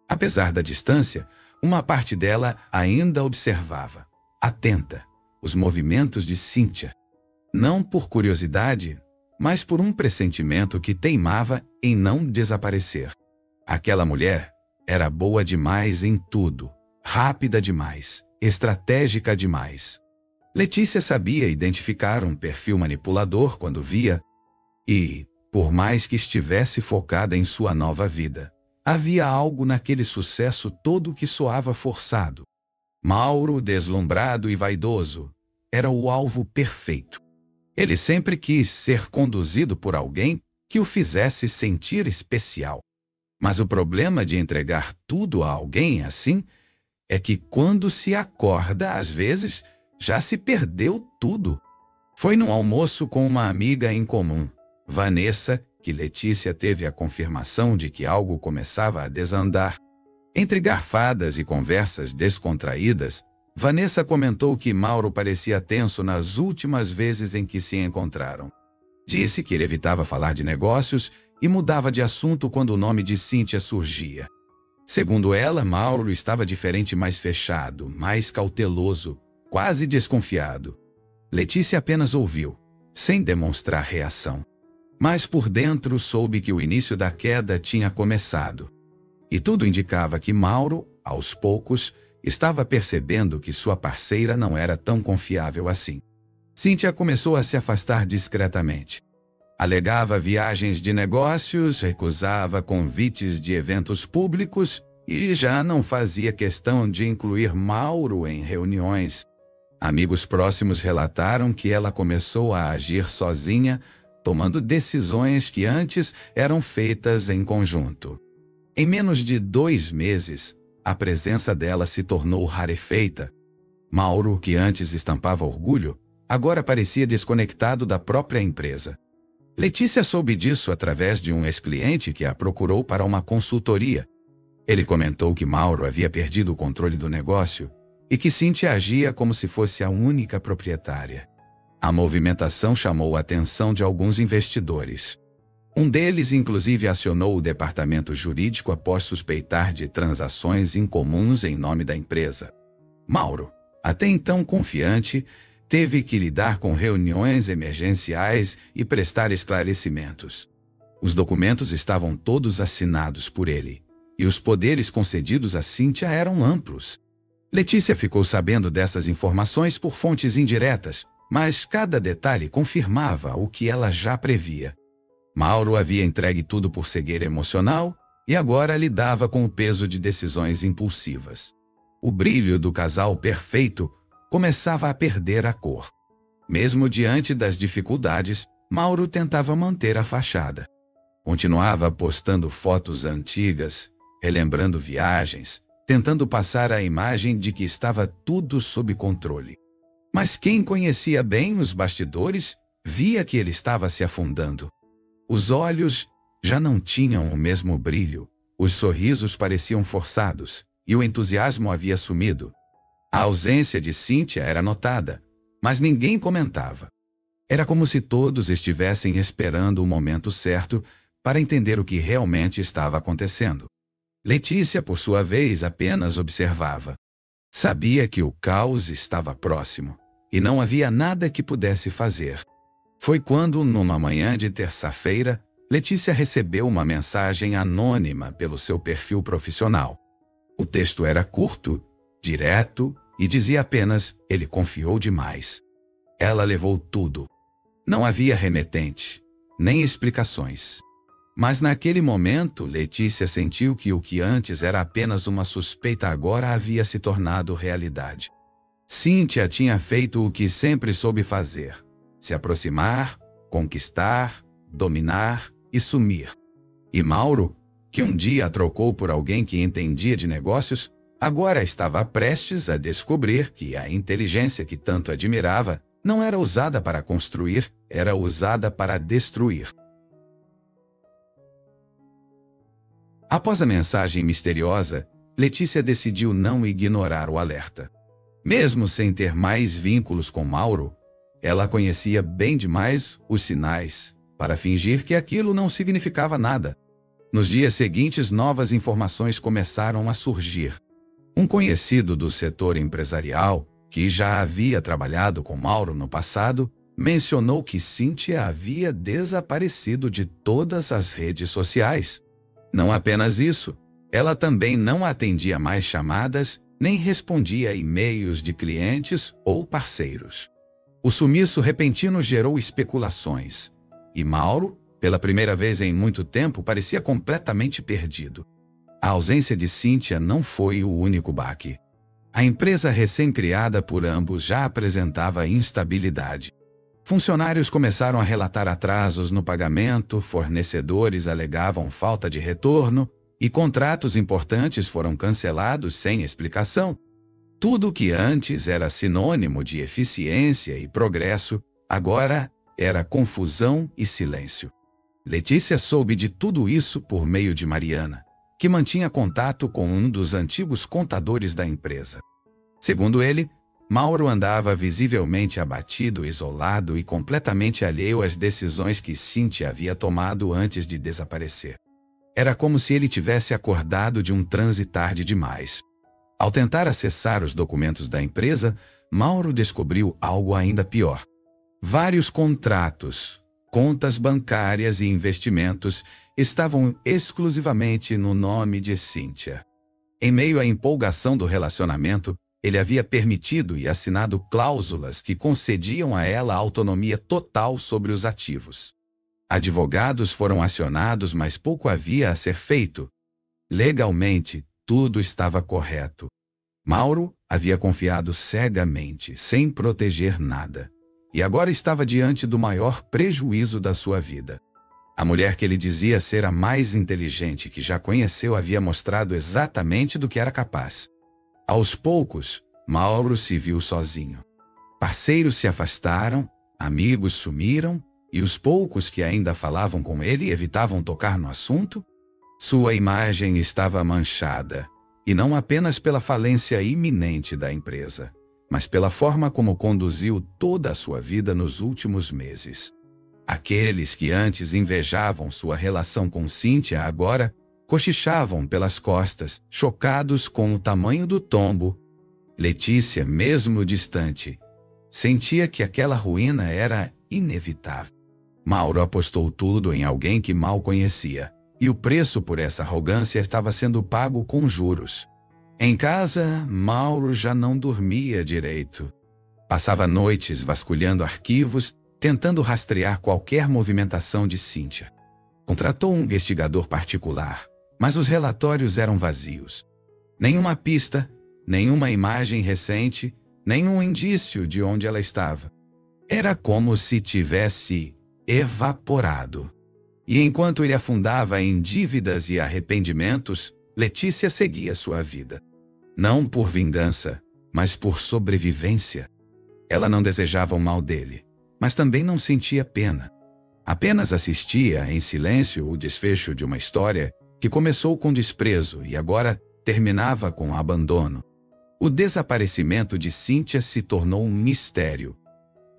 Apesar da distância, uma parte dela ainda observava, atenta, os movimentos de Cíntia. Não por curiosidade, mas por um pressentimento que teimava em não desaparecer. Aquela mulher era boa demais em tudo, rápida demais, estratégica demais. Letícia sabia identificar um perfil manipulador quando via, e, por mais que estivesse focada em sua nova vida, havia algo naquele sucesso todo que soava forçado. Mauro, deslumbrado e vaidoso, era o alvo perfeito. Ele sempre quis ser conduzido por alguém que o fizesse sentir especial. Mas o problema de entregar tudo a alguém assim é que quando se acorda, às vezes, já se perdeu tudo. Foi num almoço com uma amiga em comum, Vanessa, que Letícia teve a confirmação de que algo começava a desandar. Entre garfadas e conversas descontraídas, Vanessa comentou que Mauro parecia tenso nas últimas vezes em que se encontraram. Disse que ele evitava falar de negócios e mudava de assunto quando o nome de Cíntia surgia. Segundo ela, Mauro estava diferente, mais fechado, mais cauteloso, quase desconfiado. Letícia apenas ouviu, sem demonstrar reação. Mas por dentro soube que o início da queda tinha começado. E tudo indicava que Mauro, aos poucos, estava percebendo que sua parceira não era tão confiável assim. Cíntia começou a se afastar discretamente. Alegava viagens de negócios, recusava convites de eventos públicos e já não fazia questão de incluir Mauro em reuniões. Amigos próximos relataram que ela começou a agir sozinha, tomando decisões que antes eram feitas em conjunto. Em menos de 2 meses, a presença dela se tornou rarefeita. Mauro, que antes estampava orgulho, agora parecia desconectado da própria empresa. Letícia soube disso através de um ex-cliente que a procurou para uma consultoria. Ele comentou que Mauro havia perdido o controle do negócio e que Cíntia agia como se fosse a única proprietária. A movimentação chamou a atenção de alguns investidores. Um deles, inclusive, acionou o departamento jurídico após suspeitar de transações incomuns em nome da empresa. Mauro, até então confiante, teve que lidar com reuniões emergenciais e prestar esclarecimentos. Os documentos estavam todos assinados por ele, e os poderes concedidos a Cíntia eram amplos. Letícia ficou sabendo dessas informações por fontes indiretas, mas cada detalhe confirmava o que ela já previa. Mauro havia entregue tudo por cegueira emocional e agora lidava com o peso de decisões impulsivas. O brilho do casal perfeito começava a perder a cor. Mesmo diante das dificuldades, Mauro tentava manter a fachada. Continuava postando fotos antigas, relembrando viagens, tentando passar a imagem de que estava tudo sob controle. Mas quem conhecia bem os bastidores via que ele estava se afundando. Os olhos já não tinham o mesmo brilho, os sorrisos pareciam forçados e o entusiasmo havia sumido. A ausência de Cíntia era notada, mas ninguém comentava. Era como se todos estivessem esperando o momento certo para entender o que realmente estava acontecendo. Letícia, por sua vez, apenas observava. Sabia que o caos estava próximo e não havia nada que pudesse fazer. Foi quando, numa manhã de terça-feira, Letícia recebeu uma mensagem anônima pelo seu perfil profissional. O texto era curto, direto e dizia apenas: ele confiou demais. Ela levou tudo. Não havia remetente, nem explicações. Mas naquele momento, Letícia sentiu que o que antes era apenas uma suspeita agora havia se tornado realidade. Cíntia tinha feito o que sempre soube fazer: se aproximar, conquistar, dominar e sumir. E Mauro, que um dia a trocou por alguém que entendia de negócios, agora estava prestes a descobrir que a inteligência que tanto admirava não era usada para construir, era usada para destruir. Após a mensagem misteriosa, Letícia decidiu não ignorar o alerta. Mesmo sem ter mais vínculos com Mauro, ela conhecia bem demais os sinais para fingir que aquilo não significava nada. Nos dias seguintes, novas informações começaram a surgir. Um conhecido do setor empresarial, que já havia trabalhado com Mauro no passado, mencionou que Cíntia havia desaparecido de todas as redes sociais. Não apenas isso, ela também não atendia mais chamadas, nem respondia a e-mails de clientes ou parceiros. O sumiço repentino gerou especulações, e Mauro, pela primeira vez em muito tempo, parecia completamente perdido. A ausência de Cíntia não foi o único baque. A empresa recém-criada por ambos já apresentava instabilidade. Funcionários começaram a relatar atrasos no pagamento, fornecedores alegavam falta de retorno e contratos importantes foram cancelados sem explicação. Tudo que antes era sinônimo de eficiência e progresso, agora era confusão e silêncio. Letícia soube de tudo isso por meio de Mariana, que mantinha contato com um dos antigos contadores da empresa. Segundo ele, Mauro andava visivelmente abatido, isolado e completamente alheio às decisões que Cíntia havia tomado antes de desaparecer. Era como se ele tivesse acordado de um transe tarde demais. Ao tentar acessar os documentos da empresa, Mauro descobriu algo ainda pior. Vários contratos, contas bancárias e investimentos estavam exclusivamente no nome de Cíntia. Em meio à empolgação do relacionamento, ele havia permitido e assinado cláusulas que concediam a ela autonomia total sobre os ativos. Advogados foram acionados, mas pouco havia a ser feito. Legalmente, tudo estava correto. Mauro havia confiado cegamente, sem proteger nada, e agora estava diante do maior prejuízo da sua vida. A mulher que ele dizia ser a mais inteligente que já conheceu havia mostrado exatamente do que era capaz. Aos poucos, Mauro se viu sozinho. Parceiros se afastaram, amigos sumiram, e os poucos que ainda falavam com ele evitavam tocar no assunto. Sua imagem estava manchada, e não apenas pela falência iminente da empresa, mas pela forma como conduziu toda a sua vida nos últimos meses. Aqueles que antes invejavam sua relação com Cíntia agora cochichavam pelas costas, chocados com o tamanho do tombo. Letícia, mesmo distante, sentia que aquela ruína era inevitável. Mauro apostou tudo em alguém que mal conhecia, e o preço por essa arrogância estava sendo pago com juros. Em casa, Mauro já não dormia direito. Passava noites vasculhando arquivos, tentando rastrear qualquer movimentação de Cíntia. Contratou um investigador particular, mas os relatórios eram vazios. Nenhuma pista, nenhuma imagem recente, nenhum indício de onde ela estava. Era como se tivesse evaporado. E enquanto ele afundava em dívidas e arrependimentos, Letícia seguia sua vida. Não por vingança, mas por sobrevivência. Ela não desejava o mal dele, mas também não sentia pena. Apenas assistia em silêncio o desfecho de uma história que começou com desprezo e agora terminava com abandono. O desaparecimento de Cíntia se tornou um mistério.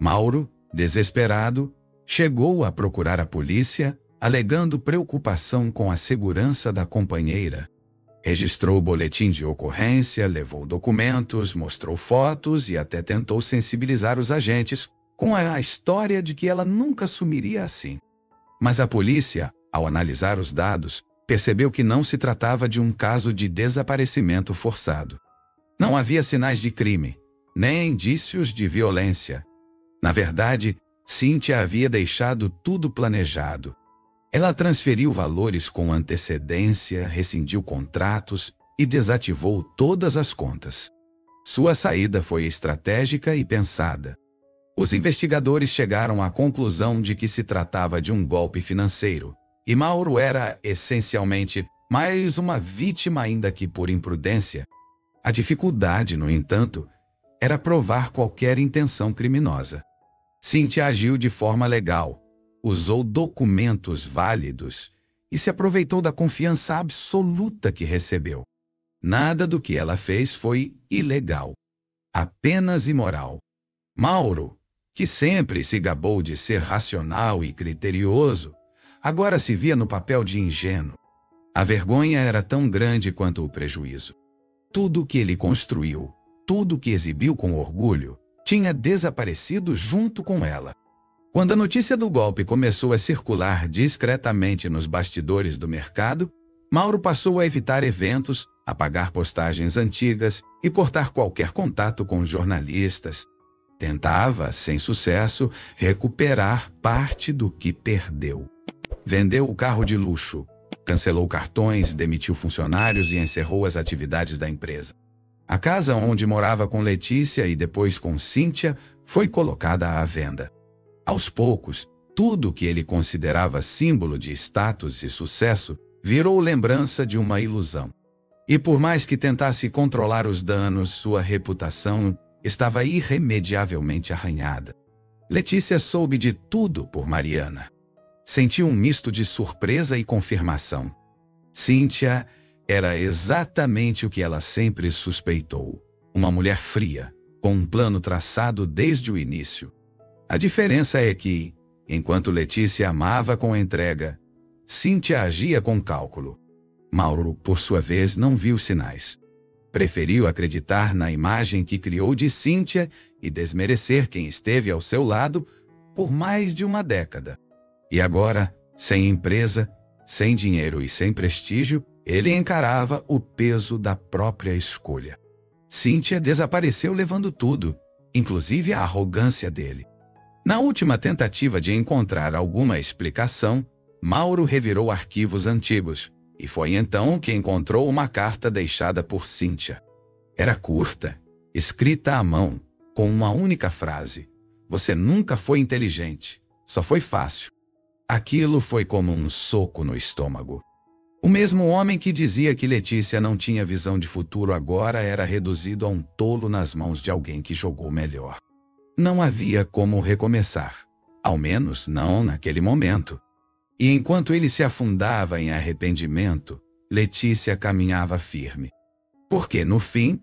Mauro, desesperado, chegou a procurar a polícia, alegando preocupação com a segurança da companheira. Registrou o boletim de ocorrência, levou documentos, mostrou fotos e até tentou sensibilizar os agentes com a história de que ela nunca sumiria assim. Mas a polícia, ao analisar os dados, percebeu que não se tratava de um caso de desaparecimento forçado. Não havia sinais de crime, nem indícios de violência. Na verdade, Cíntia havia deixado tudo planejado. Ela transferiu valores com antecedência, rescindiu contratos e desativou todas as contas. Sua saída foi estratégica e pensada. Os investigadores chegaram à conclusão de que se tratava de um golpe financeiro, e Mauro era, essencialmente, mais uma vítima ainda que por imprudência. A dificuldade, no entanto, era provar qualquer intenção criminosa. Cíntia agiu de forma legal, usou documentos válidos e se aproveitou da confiança absoluta que recebeu. Nada do que ela fez foi ilegal, apenas imoral. Mauro, que sempre se gabou de ser racional e criterioso, agora se via no papel de ingênuo. A vergonha era tão grande quanto o prejuízo. Tudo o que ele construiu, tudo o que exibiu com orgulho, tinha desaparecido junto com ela. Quando a notícia do golpe começou a circular discretamente nos bastidores do mercado, Mauro passou a evitar eventos, apagar postagens antigas e cortar qualquer contato com jornalistas. Tentava, sem sucesso, recuperar parte do que perdeu. Vendeu o carro de luxo, cancelou cartões, demitiu funcionários e encerrou as atividades da empresa. A casa onde morava com Letícia e depois com Cíntia foi colocada à venda. Aos poucos, tudo que ele considerava símbolo de status e sucesso virou lembrança de uma ilusão. E por mais que tentasse controlar os danos, sua reputação estava irremediavelmente arranhada. Letícia soube de tudo por Mariana. Sentiu um misto de surpresa e confirmação. Cíntia era exatamente o que ela sempre suspeitou. Uma mulher fria, com um plano traçado desde o início. A diferença é que, enquanto Letícia amava com entrega, Cíntia agia com cálculo. Mauro, por sua vez, não viu sinais. Preferiu acreditar na imagem que criou de Cíntia e desmerecer quem esteve ao seu lado por mais de uma década. E agora, sem empresa, sem dinheiro e sem prestígio, ele encarava o peso da própria escolha. Cíntia desapareceu levando tudo, inclusive a arrogância dele. Na última tentativa de encontrar alguma explicação, Mauro revirou arquivos antigos, e foi então que encontrou uma carta deixada por Cíntia. Era curta, escrita à mão, com uma única frase: "Você nunca foi inteligente, só foi fácil." Aquilo foi como um soco no estômago. O mesmo homem que dizia que Letícia não tinha visão de futuro agora era reduzido a um tolo nas mãos de alguém que jogou melhor. Não havia como recomeçar, ao menos não naquele momento. E enquanto ele se afundava em arrependimento, Letícia caminhava firme. Porque, no fim,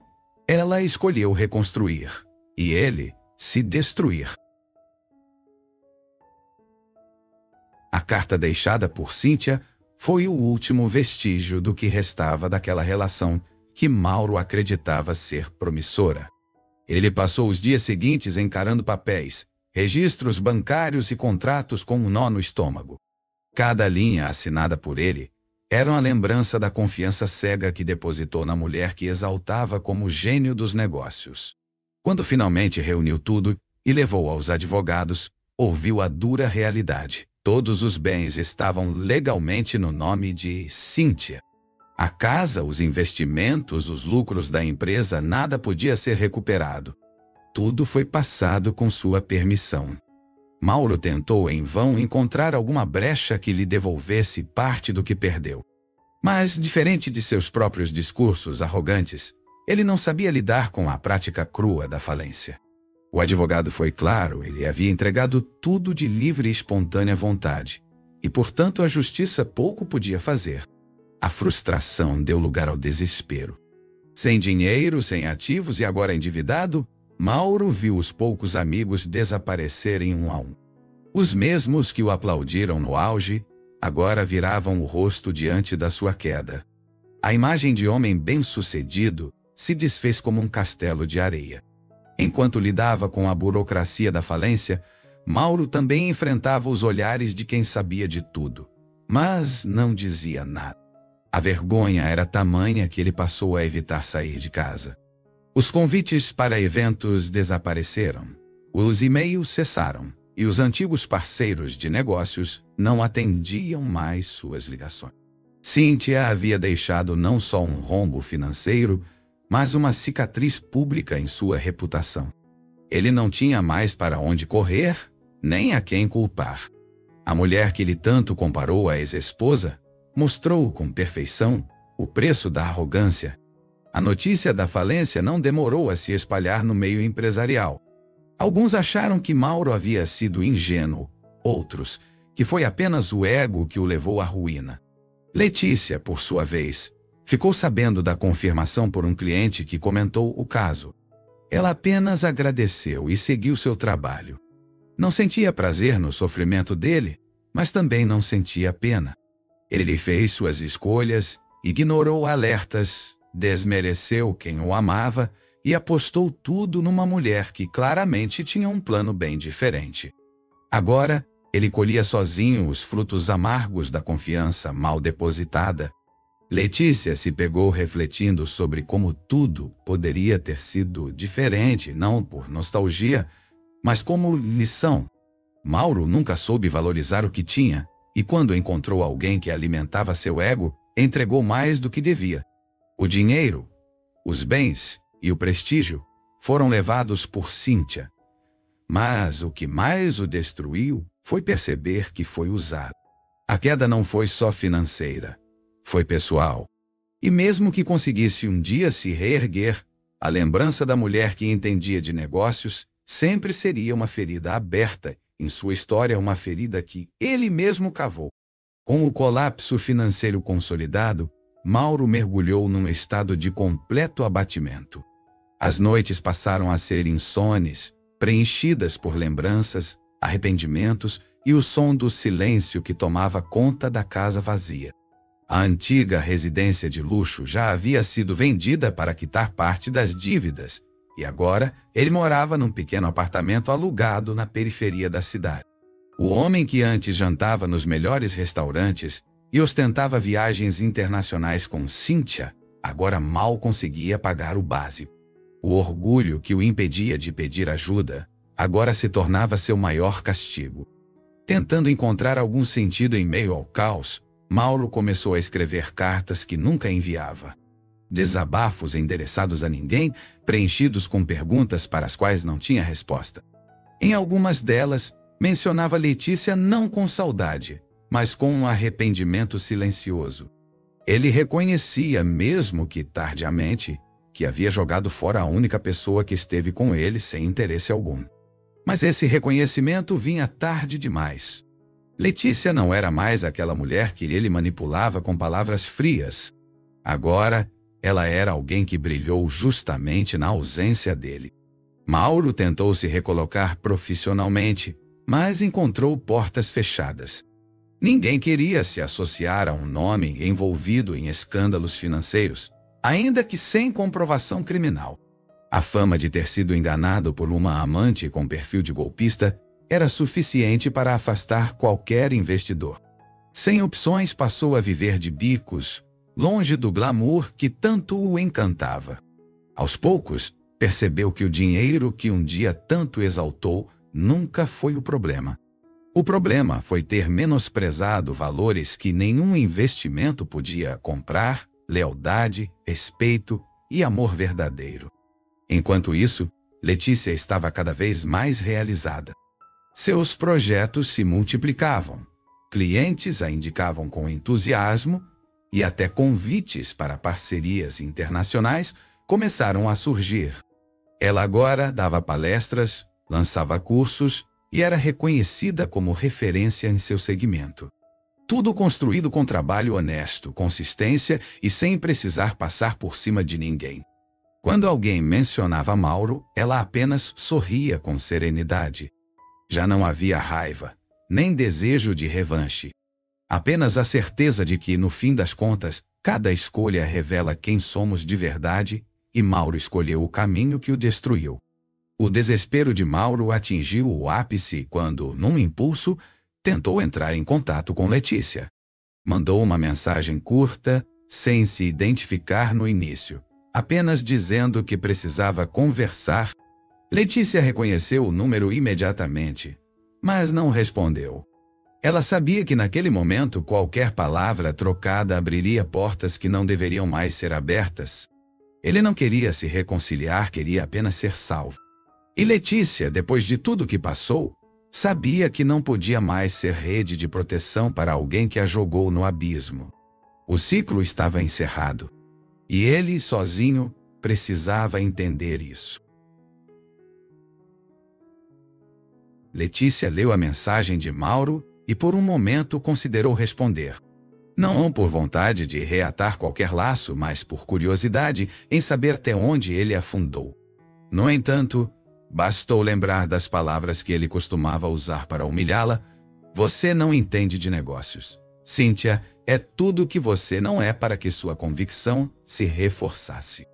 ela escolheu reconstruir, e ele se destruir. A carta deixada por Cíntia foi o último vestígio do que restava daquela relação que Mauro acreditava ser promissora. Ele passou os dias seguintes encarando papéis, registros bancários e contratos com um nó no estômago. Cada linha assinada por ele era uma lembrança da confiança cega que depositou na mulher que exaltava como gênio dos negócios. Quando finalmente reuniu tudo e levou aos advogados, ouviu a dura realidade. Todos os bens estavam legalmente no nome de Cíntia. A casa, os investimentos, os lucros da empresa, nada podia ser recuperado. Tudo foi passado com sua permissão. Mauro tentou em vão encontrar alguma brecha que lhe devolvesse parte do que perdeu. Mas, diferente de seus próprios discursos arrogantes, ele não sabia lidar com a prática crua da falência. O advogado foi claro, ele havia entregado tudo de livre e espontânea vontade, e, portanto, a justiça pouco podia fazer. A frustração deu lugar ao desespero. Sem dinheiro, sem ativos e agora endividado, Mauro viu os poucos amigos desaparecerem um a um. Os mesmos que o aplaudiram no auge, agora viravam o rosto diante da sua queda. A imagem de homem bem-sucedido se desfez como um castelo de areia. Enquanto lidava com a burocracia da falência, Mauro também enfrentava os olhares de quem sabia de tudo, mas não dizia nada. A vergonha era tamanha que ele passou a evitar sair de casa. Os convites para eventos desapareceram, os e-mails cessaram e os antigos parceiros de negócios não atendiam mais suas ligações. Cíntia havia deixado não só um rombo financeiro, mas uma cicatriz pública em sua reputação. Ele não tinha mais para onde correr, nem a quem culpar. A mulher que lhe tanto comparou à ex-esposa mostrou com perfeição o preço da arrogância. A notícia da falência não demorou a se espalhar no meio empresarial. Alguns acharam que Mauro havia sido ingênuo, outros que foi apenas o ego que o levou à ruína. Letícia, por sua vez, ficou sabendo da confirmação por um cliente que comentou o caso. Ela apenas agradeceu e seguiu seu trabalho. Não sentia prazer no sofrimento dele, mas também não sentia pena. Ele fez suas escolhas, ignorou alertas, desmereceu quem o amava e apostou tudo numa mulher que claramente tinha um plano bem diferente. Agora, ele colhia sozinho os frutos amargos da confiança mal depositada. Letícia se pegou refletindo sobre como tudo poderia ter sido diferente, não por nostalgia, mas como lição. Mauro nunca soube valorizar o que tinha, e quando encontrou alguém que alimentava seu ego, entregou mais do que devia. O dinheiro, os bens e o prestígio foram levados por Cíntia. Mas o que mais o destruiu foi perceber que foi usado. A queda não foi só financeira, foi pessoal. E mesmo que conseguisse um dia se reerguer, a lembrança da mulher que entendia de negócios sempre seria uma ferida aberta em sua história, uma ferida que ele mesmo cavou. Com o colapso financeiro consolidado, Mauro mergulhou num estado de completo abatimento. As noites passaram a ser insones, preenchidas por lembranças, arrependimentos e o som do silêncio que tomava conta da casa vazia. A antiga residência de luxo já havia sido vendida para quitar parte das dívidas, e agora ele morava num pequeno apartamento alugado na periferia da cidade. O homem que antes jantava nos melhores restaurantes e ostentava viagens internacionais com Cíntia, agora mal conseguia pagar o básico. O orgulho que o impedia de pedir ajuda, agora se tornava seu maior castigo. Tentando encontrar algum sentido em meio ao caos, Mauro começou a escrever cartas que nunca enviava. Desabafos endereçados a ninguém, preenchidos com perguntas para as quais não tinha resposta. Em algumas delas, mencionava Letícia não com saudade, mas com um arrependimento silencioso. Ele reconhecia, mesmo que tardiamente, que havia jogado fora a única pessoa que esteve com ele sem interesse algum. Mas esse reconhecimento vinha tarde demais. Letícia não era mais aquela mulher que ele manipulava com palavras frias. Agora, ela era alguém que brilhou justamente na ausência dele. Mauro tentou se recolocar profissionalmente, mas encontrou portas fechadas. Ninguém queria se associar a um nome envolvido em escândalos financeiros, ainda que sem comprovação criminal. A fama de ter sido enganado por uma amante com perfil de golpista era suficiente para afastar qualquer investidor. Sem opções, passou a viver de bicos, longe do glamour que tanto o encantava. Aos poucos, percebeu que o dinheiro que um dia tanto exaltou nunca foi o problema. O problema foi ter menosprezado valores que nenhum investimento podia comprar: lealdade, respeito e amor verdadeiro. Enquanto isso, Letícia estava cada vez mais realizada. Seus projetos se multiplicavam. Clientes a indicavam com entusiasmo e até convites para parcerias internacionais começaram a surgir. Ela agora dava palestras, lançava cursos e era reconhecida como referência em seu segmento. Tudo construído com trabalho honesto, consistência e sem precisar passar por cima de ninguém. Quando alguém mencionava Mauro, ela apenas sorria com serenidade. Já não havia raiva, nem desejo de revanche. Apenas a certeza de que, no fim das contas, cada escolha revela quem somos de verdade, e Mauro escolheu o caminho que o destruiu. O desespero de Mauro atingiu o ápice quando, num impulso, tentou entrar em contato com Letícia. Mandou uma mensagem curta, sem se identificar no início, apenas dizendo que precisava conversar. Letícia reconheceu o número imediatamente, mas não respondeu. Ela sabia que naquele momento qualquer palavra trocada abriria portas que não deveriam mais ser abertas. Ele não queria se reconciliar, queria apenas ser salvo. E Letícia, depois de tudo que passou, sabia que não podia mais ser rede de proteção para alguém que a jogou no abismo. O ciclo estava encerrado. E ele, sozinho, precisava entender isso. Letícia leu a mensagem de Mauro e por um momento considerou responder. Não por vontade de reatar qualquer laço, mas por curiosidade em saber até onde ele afundou. No entanto, bastou lembrar das palavras que ele costumava usar para humilhá-la. Você não entende de negócios. Cíntia, é tudo que você não é, para que sua convicção se reforçasse.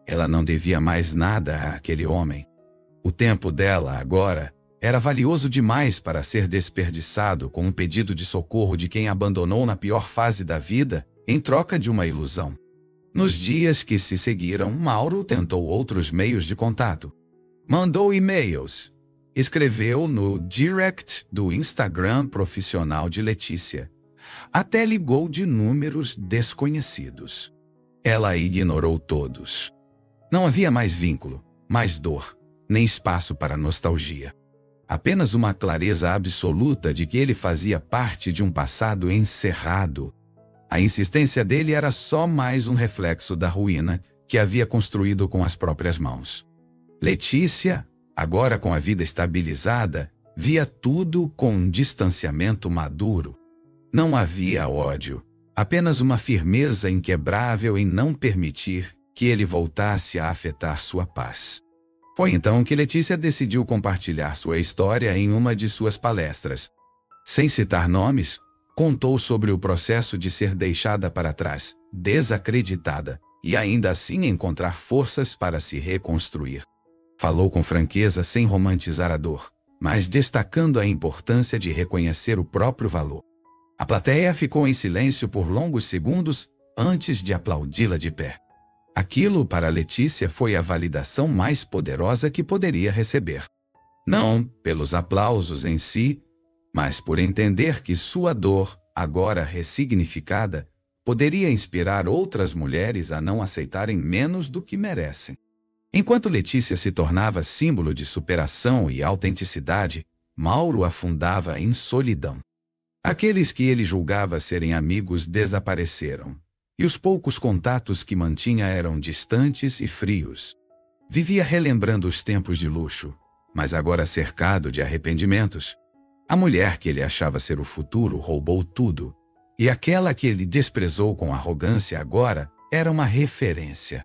Ela não devia mais nada àquele homem. O tempo dela, agora, era valioso demais para ser desperdiçado com um pedido de socorro de quem abandonou na pior fase da vida, em troca de uma ilusão. Nos dias que se seguiram, Mauro tentou outros meios de contato. Mandou e-mails. Escreveu no direct do Instagram profissional de Letícia. Até ligou de números desconhecidos. Ela ignorou todos. Não havia mais vínculo, mais dor, nem espaço para nostalgia. Apenas uma clareza absoluta de que ele fazia parte de um passado encerrado. A insistência dele era só mais um reflexo da ruína que havia construído com as próprias mãos. Letícia, agora com a vida estabilizada, via tudo com um distanciamento maduro. Não havia ódio, apenas uma firmeza inquebrável em não permitir que ele voltasse a afetar sua paz. Foi então que Letícia decidiu compartilhar sua história em uma de suas palestras. Sem citar nomes, contou sobre o processo de ser deixada para trás, desacreditada, e ainda assim encontrar forças para se reconstruir. Falou com franqueza sem romantizar a dor, mas destacando a importância de reconhecer o próprio valor. A plateia ficou em silêncio por longos segundos antes de aplaudi-la de pé. Aquilo, para Letícia, foi a validação mais poderosa que poderia receber. Não pelos aplausos em si, mas por entender que sua dor, agora ressignificada, poderia inspirar outras mulheres a não aceitarem menos do que merecem. Enquanto Letícia se tornava símbolo de superação e autenticidade, Mauro afundava em solidão. Aqueles que ele julgava serem amigos desapareceram, e os poucos contatos que mantinha eram distantes e frios. Vivia relembrando os tempos de luxo, mas agora cercado de arrependimentos. A mulher que ele achava ser o futuro roubou tudo, e aquela que ele desprezou com arrogância agora era uma referência.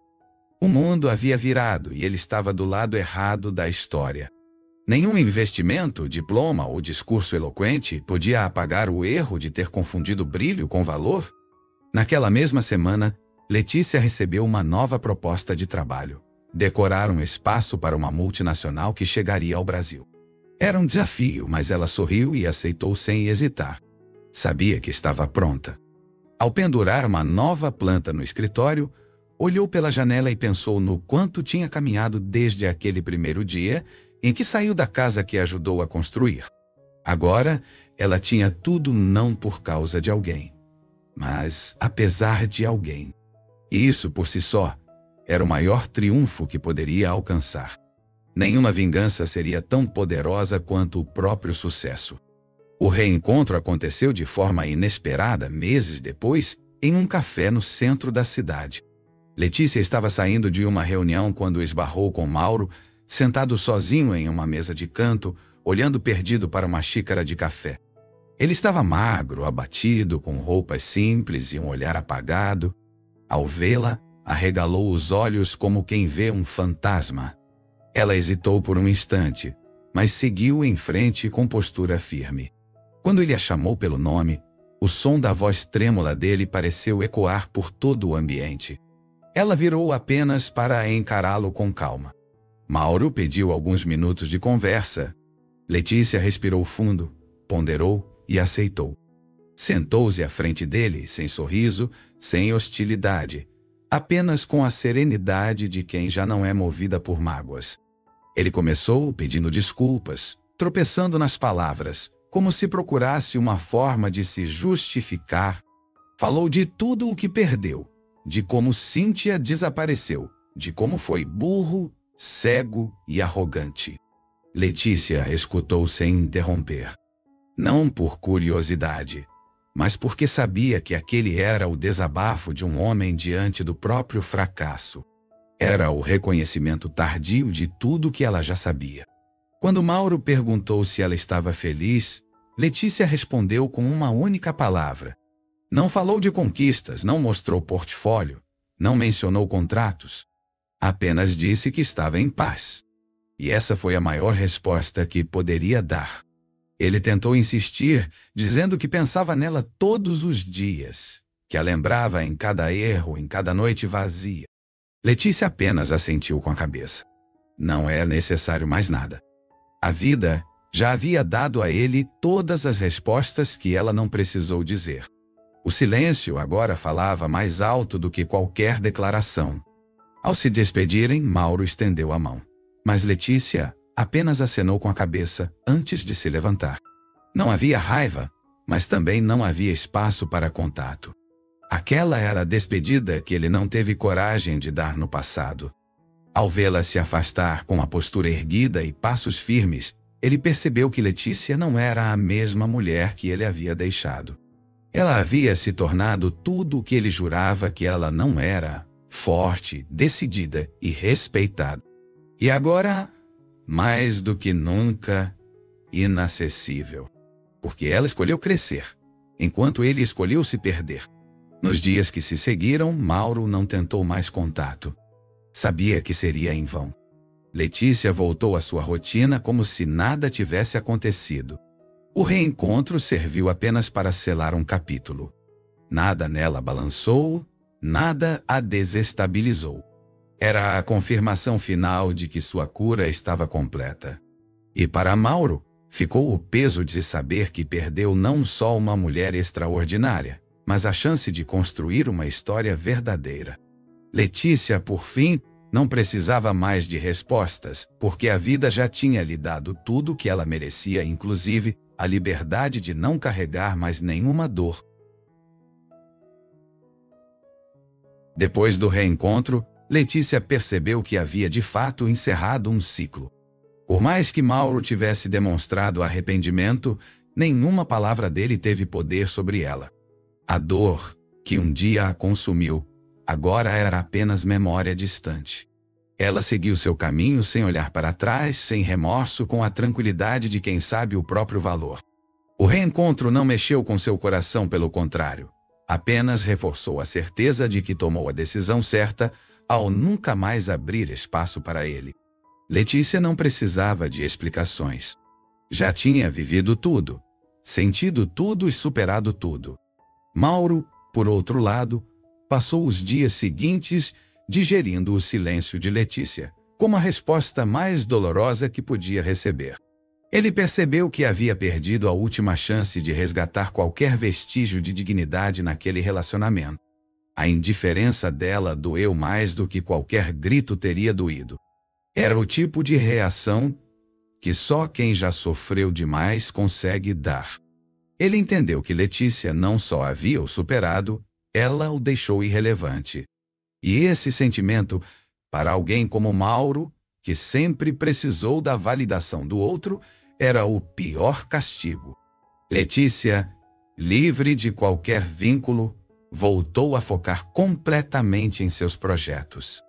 O mundo havia virado e ele estava do lado errado da história. Nenhum investimento, diploma ou discurso eloquente podia apagar o erro de ter confundido brilho com valor. Naquela mesma semana, Letícia recebeu uma nova proposta de trabalho: decorar um espaço para uma multinacional que chegaria ao Brasil. Era um desafio, mas ela sorriu e aceitou sem hesitar. Sabia que estava pronta. Ao pendurar uma nova planta no escritório, olhou pela janela e pensou no quanto tinha caminhado desde aquele primeiro dia em que saiu da casa que ajudou a construir. Agora, ela tinha tudo não por causa de alguém, mas apesar de alguém. E isso, por si só, era o maior triunfo que poderia alcançar. Nenhuma vingança seria tão poderosa quanto o próprio sucesso. O reencontro aconteceu de forma inesperada meses depois, em um café no centro da cidade. Letícia estava saindo de uma reunião quando esbarrou com Mauro, sentado sozinho em uma mesa de canto, olhando perdido para uma xícara de café. Ele estava magro, abatido, com roupas simples e um olhar apagado. Ao vê-la, arregalou os olhos como quem vê um fantasma. Ela hesitou por um instante, mas seguiu em frente com postura firme. Quando ele a chamou pelo nome, o som da voz trêmula dele pareceu ecoar por todo o ambiente. Ela virou apenas para encará-lo com calma. Mauro pediu alguns minutos de conversa. Letícia respirou fundo, ponderou e aceitou. Sentou-se à frente dele, sem sorriso, sem hostilidade, apenas com a serenidade de quem já não é movida por mágoas. Ele começou pedindo desculpas, tropeçando nas palavras, como se procurasse uma forma de se justificar. Falou de tudo o que perdeu, de como Cíntia desapareceu, de como foi burro, cego e arrogante. Letícia escutou sem interromper. Não por curiosidade, mas porque sabia que aquele era o desabafo de um homem diante do próprio fracasso. Era o reconhecimento tardio de tudo que ela já sabia. Quando Mauro perguntou se ela estava feliz, Letícia respondeu com uma única palavra. Não falou de conquistas, não mostrou portfólio, não mencionou contratos. Apenas disse que estava em paz. E essa foi a maior resposta que poderia dar. Ele tentou insistir, dizendo que pensava nela todos os dias, que a lembrava em cada erro, em cada noite vazia. Letícia apenas assentiu com a cabeça. Não é necessário mais nada. A vida já havia dado a ele todas as respostas que ela não precisou dizer. O silêncio agora falava mais alto do que qualquer declaração. Ao se despedirem, Mauro estendeu a mão. Mas Letícia apenas acenou com a cabeça antes de se levantar. Não havia raiva, mas também não havia espaço para contato. Aquela era a despedida que ele não teve coragem de dar no passado. Ao vê-la se afastar com a postura erguida e passos firmes, ele percebeu que Letícia não era a mesma mulher que ele havia deixado. Ela havia se tornado tudo o que ele jurava que ela não era: forte, decidida e respeitada. E agora, mais do que nunca, inacessível. Porque ela escolheu crescer, enquanto ele escolheu se perder. Nos dias que se seguiram, Mauro não tentou mais contato. Sabia que seria em vão. Letícia voltou à sua rotina como se nada tivesse acontecido. O reencontro serviu apenas para selar um capítulo. Nada nela balançou, nada a desestabilizou. Era a confirmação final de que sua cura estava completa. E para Mauro, ficou o peso de saber que perdeu não só uma mulher extraordinária, mas a chance de construir uma história verdadeira. Letícia, por fim, não precisava mais de respostas, porque a vida já tinha lhe dado tudo o que ela merecia, inclusive a liberdade de não carregar mais nenhuma dor. Depois do reencontro, Letícia percebeu que havia de fato encerrado um ciclo. Por mais que Mauro tivesse demonstrado arrependimento, nenhuma palavra dele teve poder sobre ela. A dor, que um dia a consumiu, agora era apenas memória distante. Ela seguiu seu caminho sem olhar para trás, sem remorso, com a tranquilidade de quem sabe o próprio valor. O reencontro não mexeu com seu coração, pelo contrário. Apenas reforçou a certeza de que tomou a decisão certa ao nunca mais abrir espaço para ele. Letícia não precisava de explicações. Já tinha vivido tudo, sentido tudo e superado tudo. Mauro, por outro lado, passou os dias seguintes digerindo o silêncio de Letícia, como a resposta mais dolorosa que podia receber. Ele percebeu que havia perdido a última chance de resgatar qualquer vestígio de dignidade naquele relacionamento. A indiferença dela doeu mais do que qualquer grito teria doído. Era o tipo de reação que só quem já sofreu demais consegue dar. Ele entendeu que Letícia não só havia o superado, ela o deixou irrelevante. E esse sentimento, para alguém como Mauro, que sempre precisou da validação do outro, era o pior castigo. Letícia, livre de qualquer vínculo, voltou a focar completamente em seus projetos.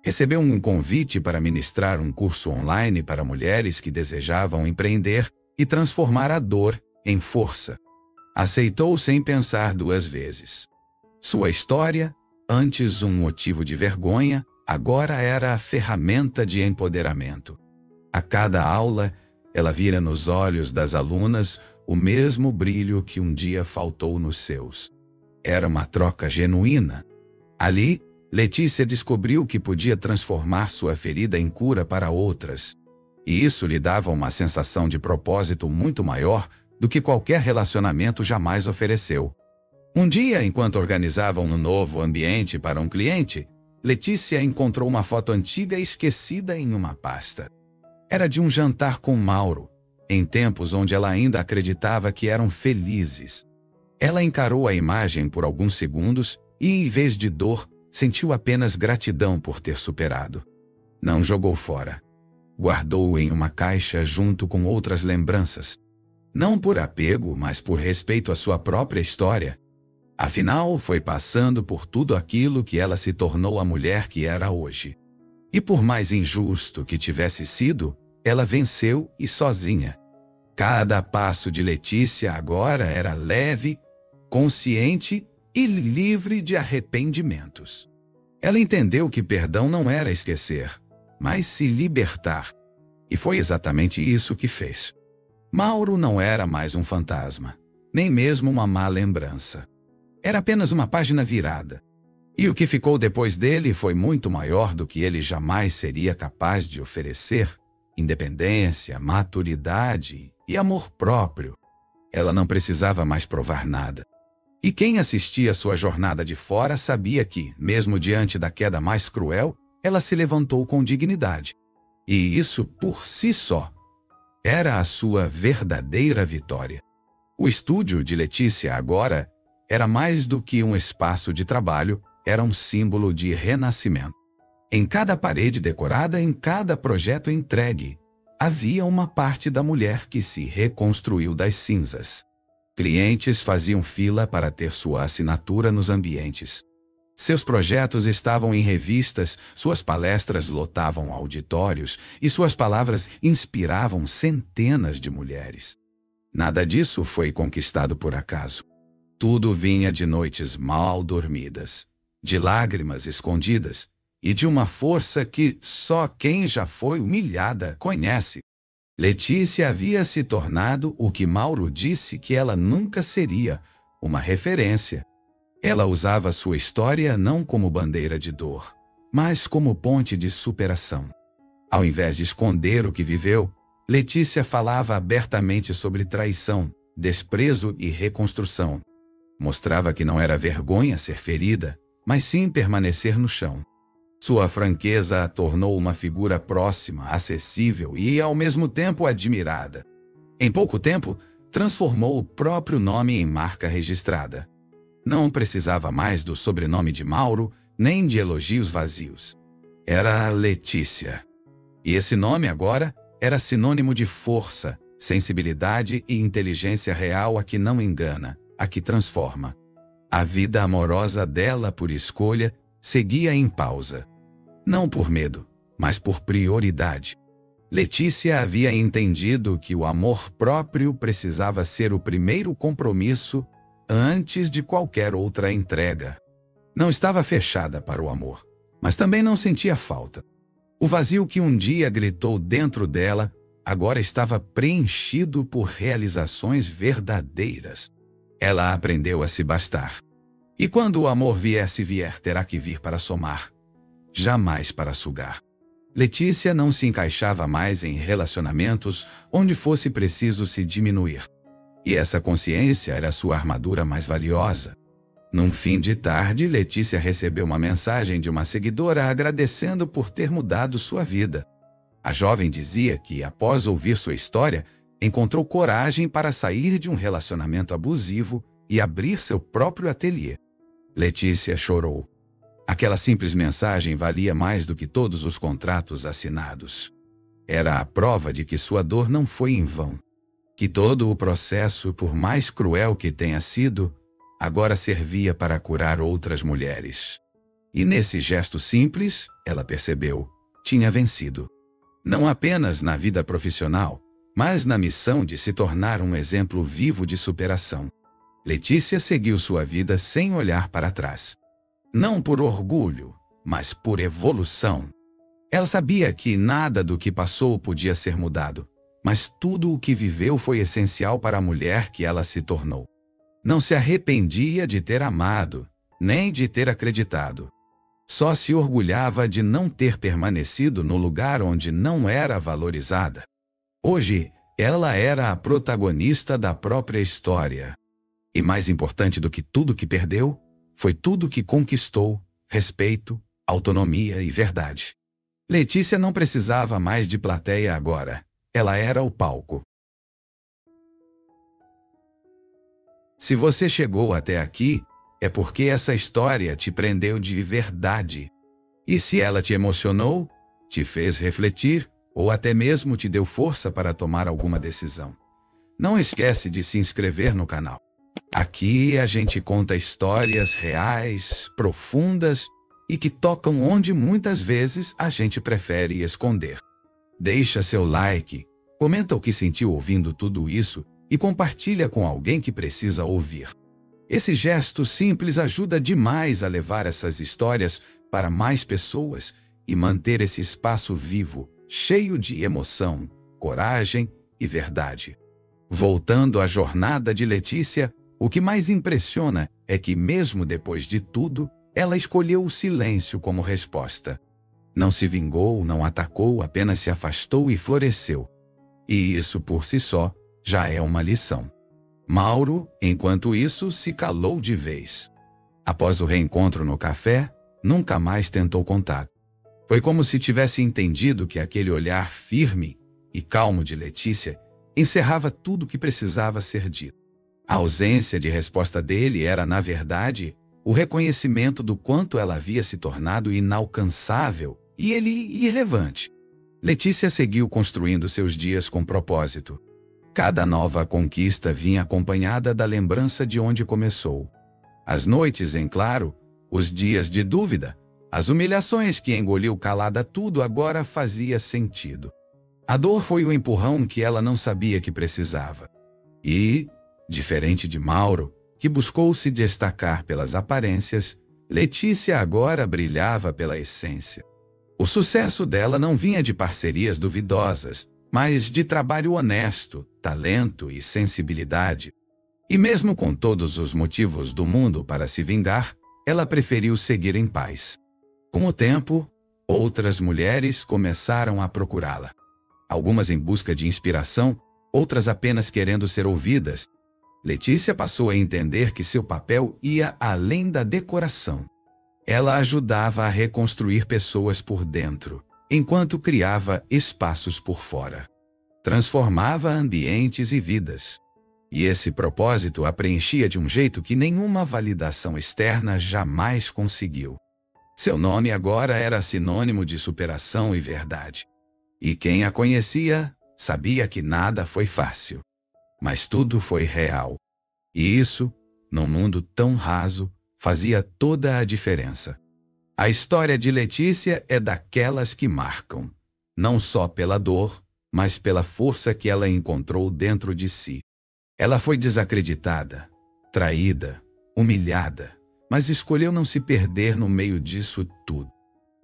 Recebeu um convite para ministrar um curso online para mulheres que desejavam empreender e transformar a dor em força. Aceitou sem pensar duas vezes. Sua história, antes um motivo de vergonha, agora era a ferramenta de empoderamento. A cada aula, ela vira nos olhos das alunas o mesmo brilho que um dia faltou nos seus. Era uma troca genuína. Ali, Letícia descobriu que podia transformar sua ferida em cura para outras. E isso lhe dava uma sensação de propósito muito maior do que qualquer relacionamento jamais ofereceu. Um dia, enquanto organizavam um novo ambiente para um cliente, Letícia encontrou uma foto antiga esquecida em uma pasta. Era de um jantar com Mauro, em tempos onde ela ainda acreditava que eram felizes. Ela encarou a imagem por alguns segundos e, em vez de dor, sentiu apenas gratidão por ter superado. Não jogou fora. Guardou-o em uma caixa junto com outras lembranças. Não por apego, mas por respeito à sua própria história. Afinal, foi passando por tudo aquilo que ela se tornou a mulher que era hoje. E por mais injusto que tivesse sido, ela venceu e sozinha. Cada passo de Letícia agora era leve, consciente e livre de arrependimentos. Ela entendeu que perdão não era esquecer, mas se libertar. E foi exatamente isso que fez. Mauro não era mais um fantasma, nem mesmo uma má lembrança. Era apenas uma página virada. E o que ficou depois dele foi muito maior do que ele jamais seria capaz de oferecer: independência, maturidade e amor próprio. Ela não precisava mais provar nada. E quem assistia sua jornada de fora sabia que, mesmo diante da queda mais cruel, ela se levantou com dignidade. E isso, por si só, era a sua verdadeira vitória. O estúdio de Letícia agora era mais do que um espaço de trabalho, era um símbolo de renascimento. Em cada parede decorada, em cada projeto entregue, havia uma parte da mulher que se reconstruiu das cinzas. Clientes faziam fila para ter sua assinatura nos ambientes. Seus projetos estavam em revistas, suas palestras lotavam auditórios e suas palavras inspiravam centenas de mulheres. Nada disso foi conquistado por acaso. Tudo vinha de noites mal dormidas, de lágrimas escondidas e de uma força que só quem já foi humilhada conhece. Letícia havia se tornado o que Mauro disse que ela nunca seria, uma referência. Ela usava sua história não como bandeira de dor, mas como ponte de superação. Ao invés de esconder o que viveu, Letícia falava abertamente sobre traição, desprezo e reconstrução. Mostrava que não era vergonha ser ferida, mas sim permanecer no chão. Sua franqueza a tornou uma figura próxima, acessível e, ao mesmo tempo, admirada. Em pouco tempo, transformou o próprio nome em marca registrada. Não precisava mais do sobrenome de Mauro, nem de elogios vazios. Era Letícia. E esse nome agora era sinônimo de força, sensibilidade e inteligência real, a que não engana, a que transforma. A vida amorosa dela, por escolha, seguia em pausa. Não por medo, mas por prioridade. Letícia havia entendido que o amor próprio precisava ser o primeiro compromisso antes de qualquer outra entrega. Não estava fechada para o amor, mas também não sentia falta. O vazio que um dia gritou dentro dela agora estava preenchido por realizações verdadeiras. Ela aprendeu a se bastar. E quando o amor vier, terá que vir para somar, jamais para sugar. Letícia não se encaixava mais em relacionamentos onde fosse preciso se diminuir. E essa consciência era sua armadura mais valiosa. Num fim de tarde, Letícia recebeu uma mensagem de uma seguidora agradecendo por ter mudado sua vida. A jovem dizia que, após ouvir sua história, encontrou coragem para sair de um relacionamento abusivo e abrir seu próprio ateliê. Letícia chorou. Aquela simples mensagem valia mais do que todos os contratos assinados. Era a prova de que sua dor não foi em vão. Que todo o processo, por mais cruel que tenha sido, agora servia para curar outras mulheres. E nesse gesto simples, ela percebeu, tinha vencido. Não apenas na vida profissional, mas na missão de se tornar um exemplo vivo de superação. Letícia seguiu sua vida sem olhar para trás. Não por orgulho, mas por evolução. Ela sabia que nada do que passou podia ser mudado, mas tudo o que viveu foi essencial para a mulher que ela se tornou. Não se arrependia de ter amado, nem de ter acreditado. Só se orgulhava de não ter permanecido no lugar onde não era valorizada. Hoje, ela era a protagonista da própria história. E mais importante do que tudo que perdeu, foi tudo que conquistou: respeito, autonomia e verdade. Letícia não precisava mais de plateia agora. Ela era o palco. Se você chegou até aqui, é porque essa história te prendeu de verdade. E se ela te emocionou, te fez refletir, ou até mesmo te deu força para tomar alguma decisão, não esquece de se inscrever no canal. Aqui a gente conta histórias reais, profundas e que tocam onde muitas vezes a gente prefere esconder. Deixa seu like, comenta o que sentiu ouvindo tudo isso e compartilha com alguém que precisa ouvir. Esse gesto simples ajuda demais a levar essas histórias para mais pessoas e manter esse espaço vivo, cheio de emoção, coragem e verdade. Voltando à jornada de Letícia, o que mais impressiona é que, mesmo depois de tudo, ela escolheu o silêncio como resposta. Não se vingou, não atacou, apenas se afastou e floresceu. E isso, por si só, já é uma lição. Mauro, enquanto isso, se calou de vez. Após o reencontro no café, nunca mais tentou contato. Foi como se tivesse entendido que aquele olhar firme e calmo de Letícia encerrava tudo o que precisava ser dito. A ausência de resposta dele era, na verdade, o reconhecimento do quanto ela havia se tornado inalcançável e ele irrelevante. Letícia seguiu construindo seus dias com propósito. Cada nova conquista vinha acompanhada da lembrança de onde começou. As noites em claro, os dias de dúvida, as humilhações que engoliu calada, tudo agora fazia sentido. A dor foi o empurrão que ela não sabia que precisava. E, diferente de Mauro, que buscou se destacar pelas aparências, Letícia agora brilhava pela essência. O sucesso dela não vinha de parcerias duvidosas, mas de trabalho honesto, talento e sensibilidade. E mesmo com todos os motivos do mundo para se vingar, ela preferiu seguir em paz. Com o tempo, outras mulheres começaram a procurá-la. Algumas em busca de inspiração, outras apenas querendo ser ouvidas. Letícia passou a entender que seu papel ia além da decoração. Ela ajudava a reconstruir pessoas por dentro, enquanto criava espaços por fora. Transformava ambientes e vidas. E esse propósito a preenchia de um jeito que nenhuma validação externa jamais conseguiu. Seu nome agora era sinônimo de superação e verdade. E quem a conhecia sabia que nada foi fácil. Mas tudo foi real. E isso, num mundo tão raso, fazia toda a diferença. A história de Letícia é daquelas que marcam, não só pela dor, mas pela força que ela encontrou dentro de si. Ela foi desacreditada, traída, humilhada, mas escolheu não se perder no meio disso tudo.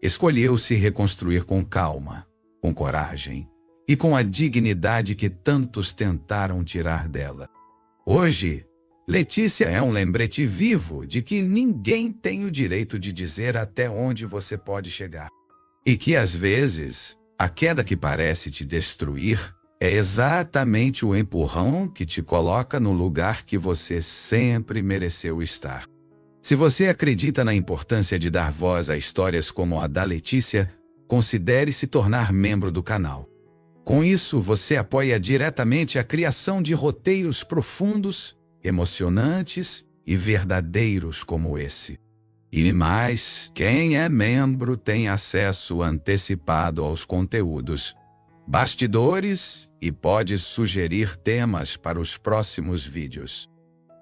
Escolheu se reconstruir com calma, com coragem e com a dignidade que tantos tentaram tirar dela. Hoje, Letícia é um lembrete vivo de que ninguém tem o direito de dizer até onde você pode chegar. E que, às vezes, a queda que parece te destruir é exatamente o empurrão que te coloca no lugar que você sempre mereceu estar. Se você acredita na importância de dar voz a histórias como a da Letícia, considere se tornar membro do canal. Com isso, você apoia diretamente a criação de roteiros profundos, emocionantes e verdadeiros como esse. E mais, quem é membro tem acesso antecipado aos conteúdos, bastidores e pode sugerir temas para os próximos vídeos.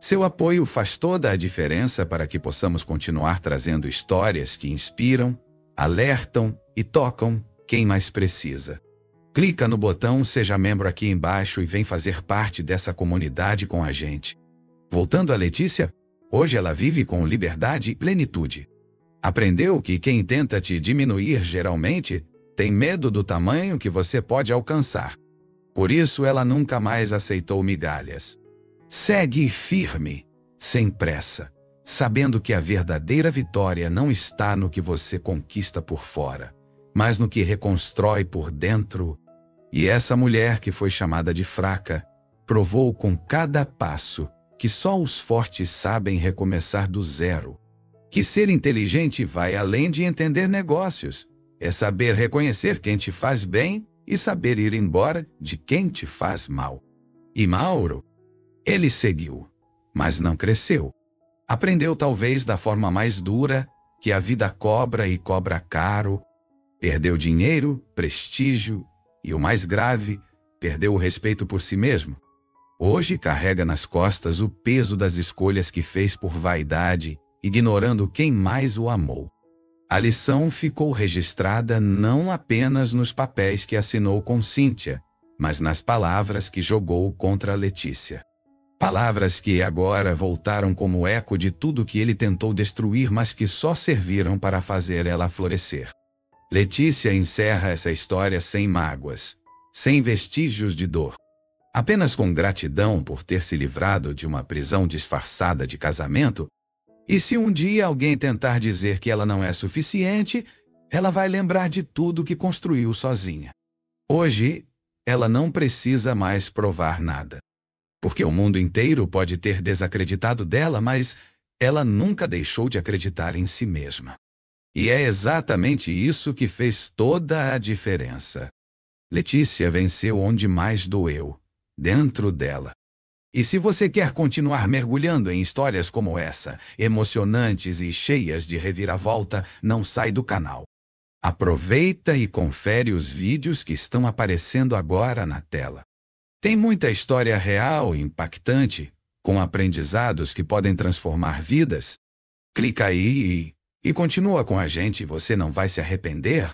Seu apoio faz toda a diferença para que possamos continuar trazendo histórias que inspiram, alertam e tocam quem mais precisa. Clica no botão Seja Membro aqui embaixo e vem fazer parte dessa comunidade com a gente. Voltando a Letícia, hoje ela vive com liberdade e plenitude. Aprendeu que quem tenta te diminuir geralmente tem medo do tamanho que você pode alcançar. Por isso ela nunca mais aceitou migalhas. Segue firme, sem pressa, sabendo que a verdadeira vitória não está no que você conquista por fora, mas no que reconstrói por dentro. E essa mulher que foi chamada de fraca, provou com cada passo que só os fortes sabem recomeçar do zero. Que ser inteligente vai além de entender negócios. É saber reconhecer quem te faz bem e saber ir embora de quem te faz mal. E Mauro? Ele seguiu, mas não cresceu. Aprendeu talvez da forma mais dura, que a vida cobra e cobra caro. Perdeu dinheiro, prestígio e, o mais grave, perdeu o respeito por si mesmo. Hoje carrega nas costas o peso das escolhas que fez por vaidade, ignorando quem mais o amou. A lição ficou registrada não apenas nos papéis que assinou com Cíntia, mas nas palavras que jogou contra Letícia. Palavras que agora voltaram como eco de tudo que ele tentou destruir, mas que só serviram para fazer ela florescer. Letícia encerra essa história sem mágoas, sem vestígios de dor. Apenas com gratidão por ter se livrado de uma prisão disfarçada de casamento. E se um dia alguém tentar dizer que ela não é suficiente, ela vai lembrar de tudo que construiu sozinha. Hoje, ela não precisa mais provar nada. Porque o mundo inteiro pode ter desacreditado dela, mas ela nunca deixou de acreditar em si mesma. E é exatamente isso que fez toda a diferença. Letícia venceu onde mais doeu, dentro dela. E se você quer continuar mergulhando em histórias como essa, emocionantes e cheias de reviravolta, não sai do canal. Aproveita e confere os vídeos que estão aparecendo agora na tela. Tem muita história real e impactante, com aprendizados que podem transformar vidas. Clica aí e continua com a gente, você não vai se arrepender.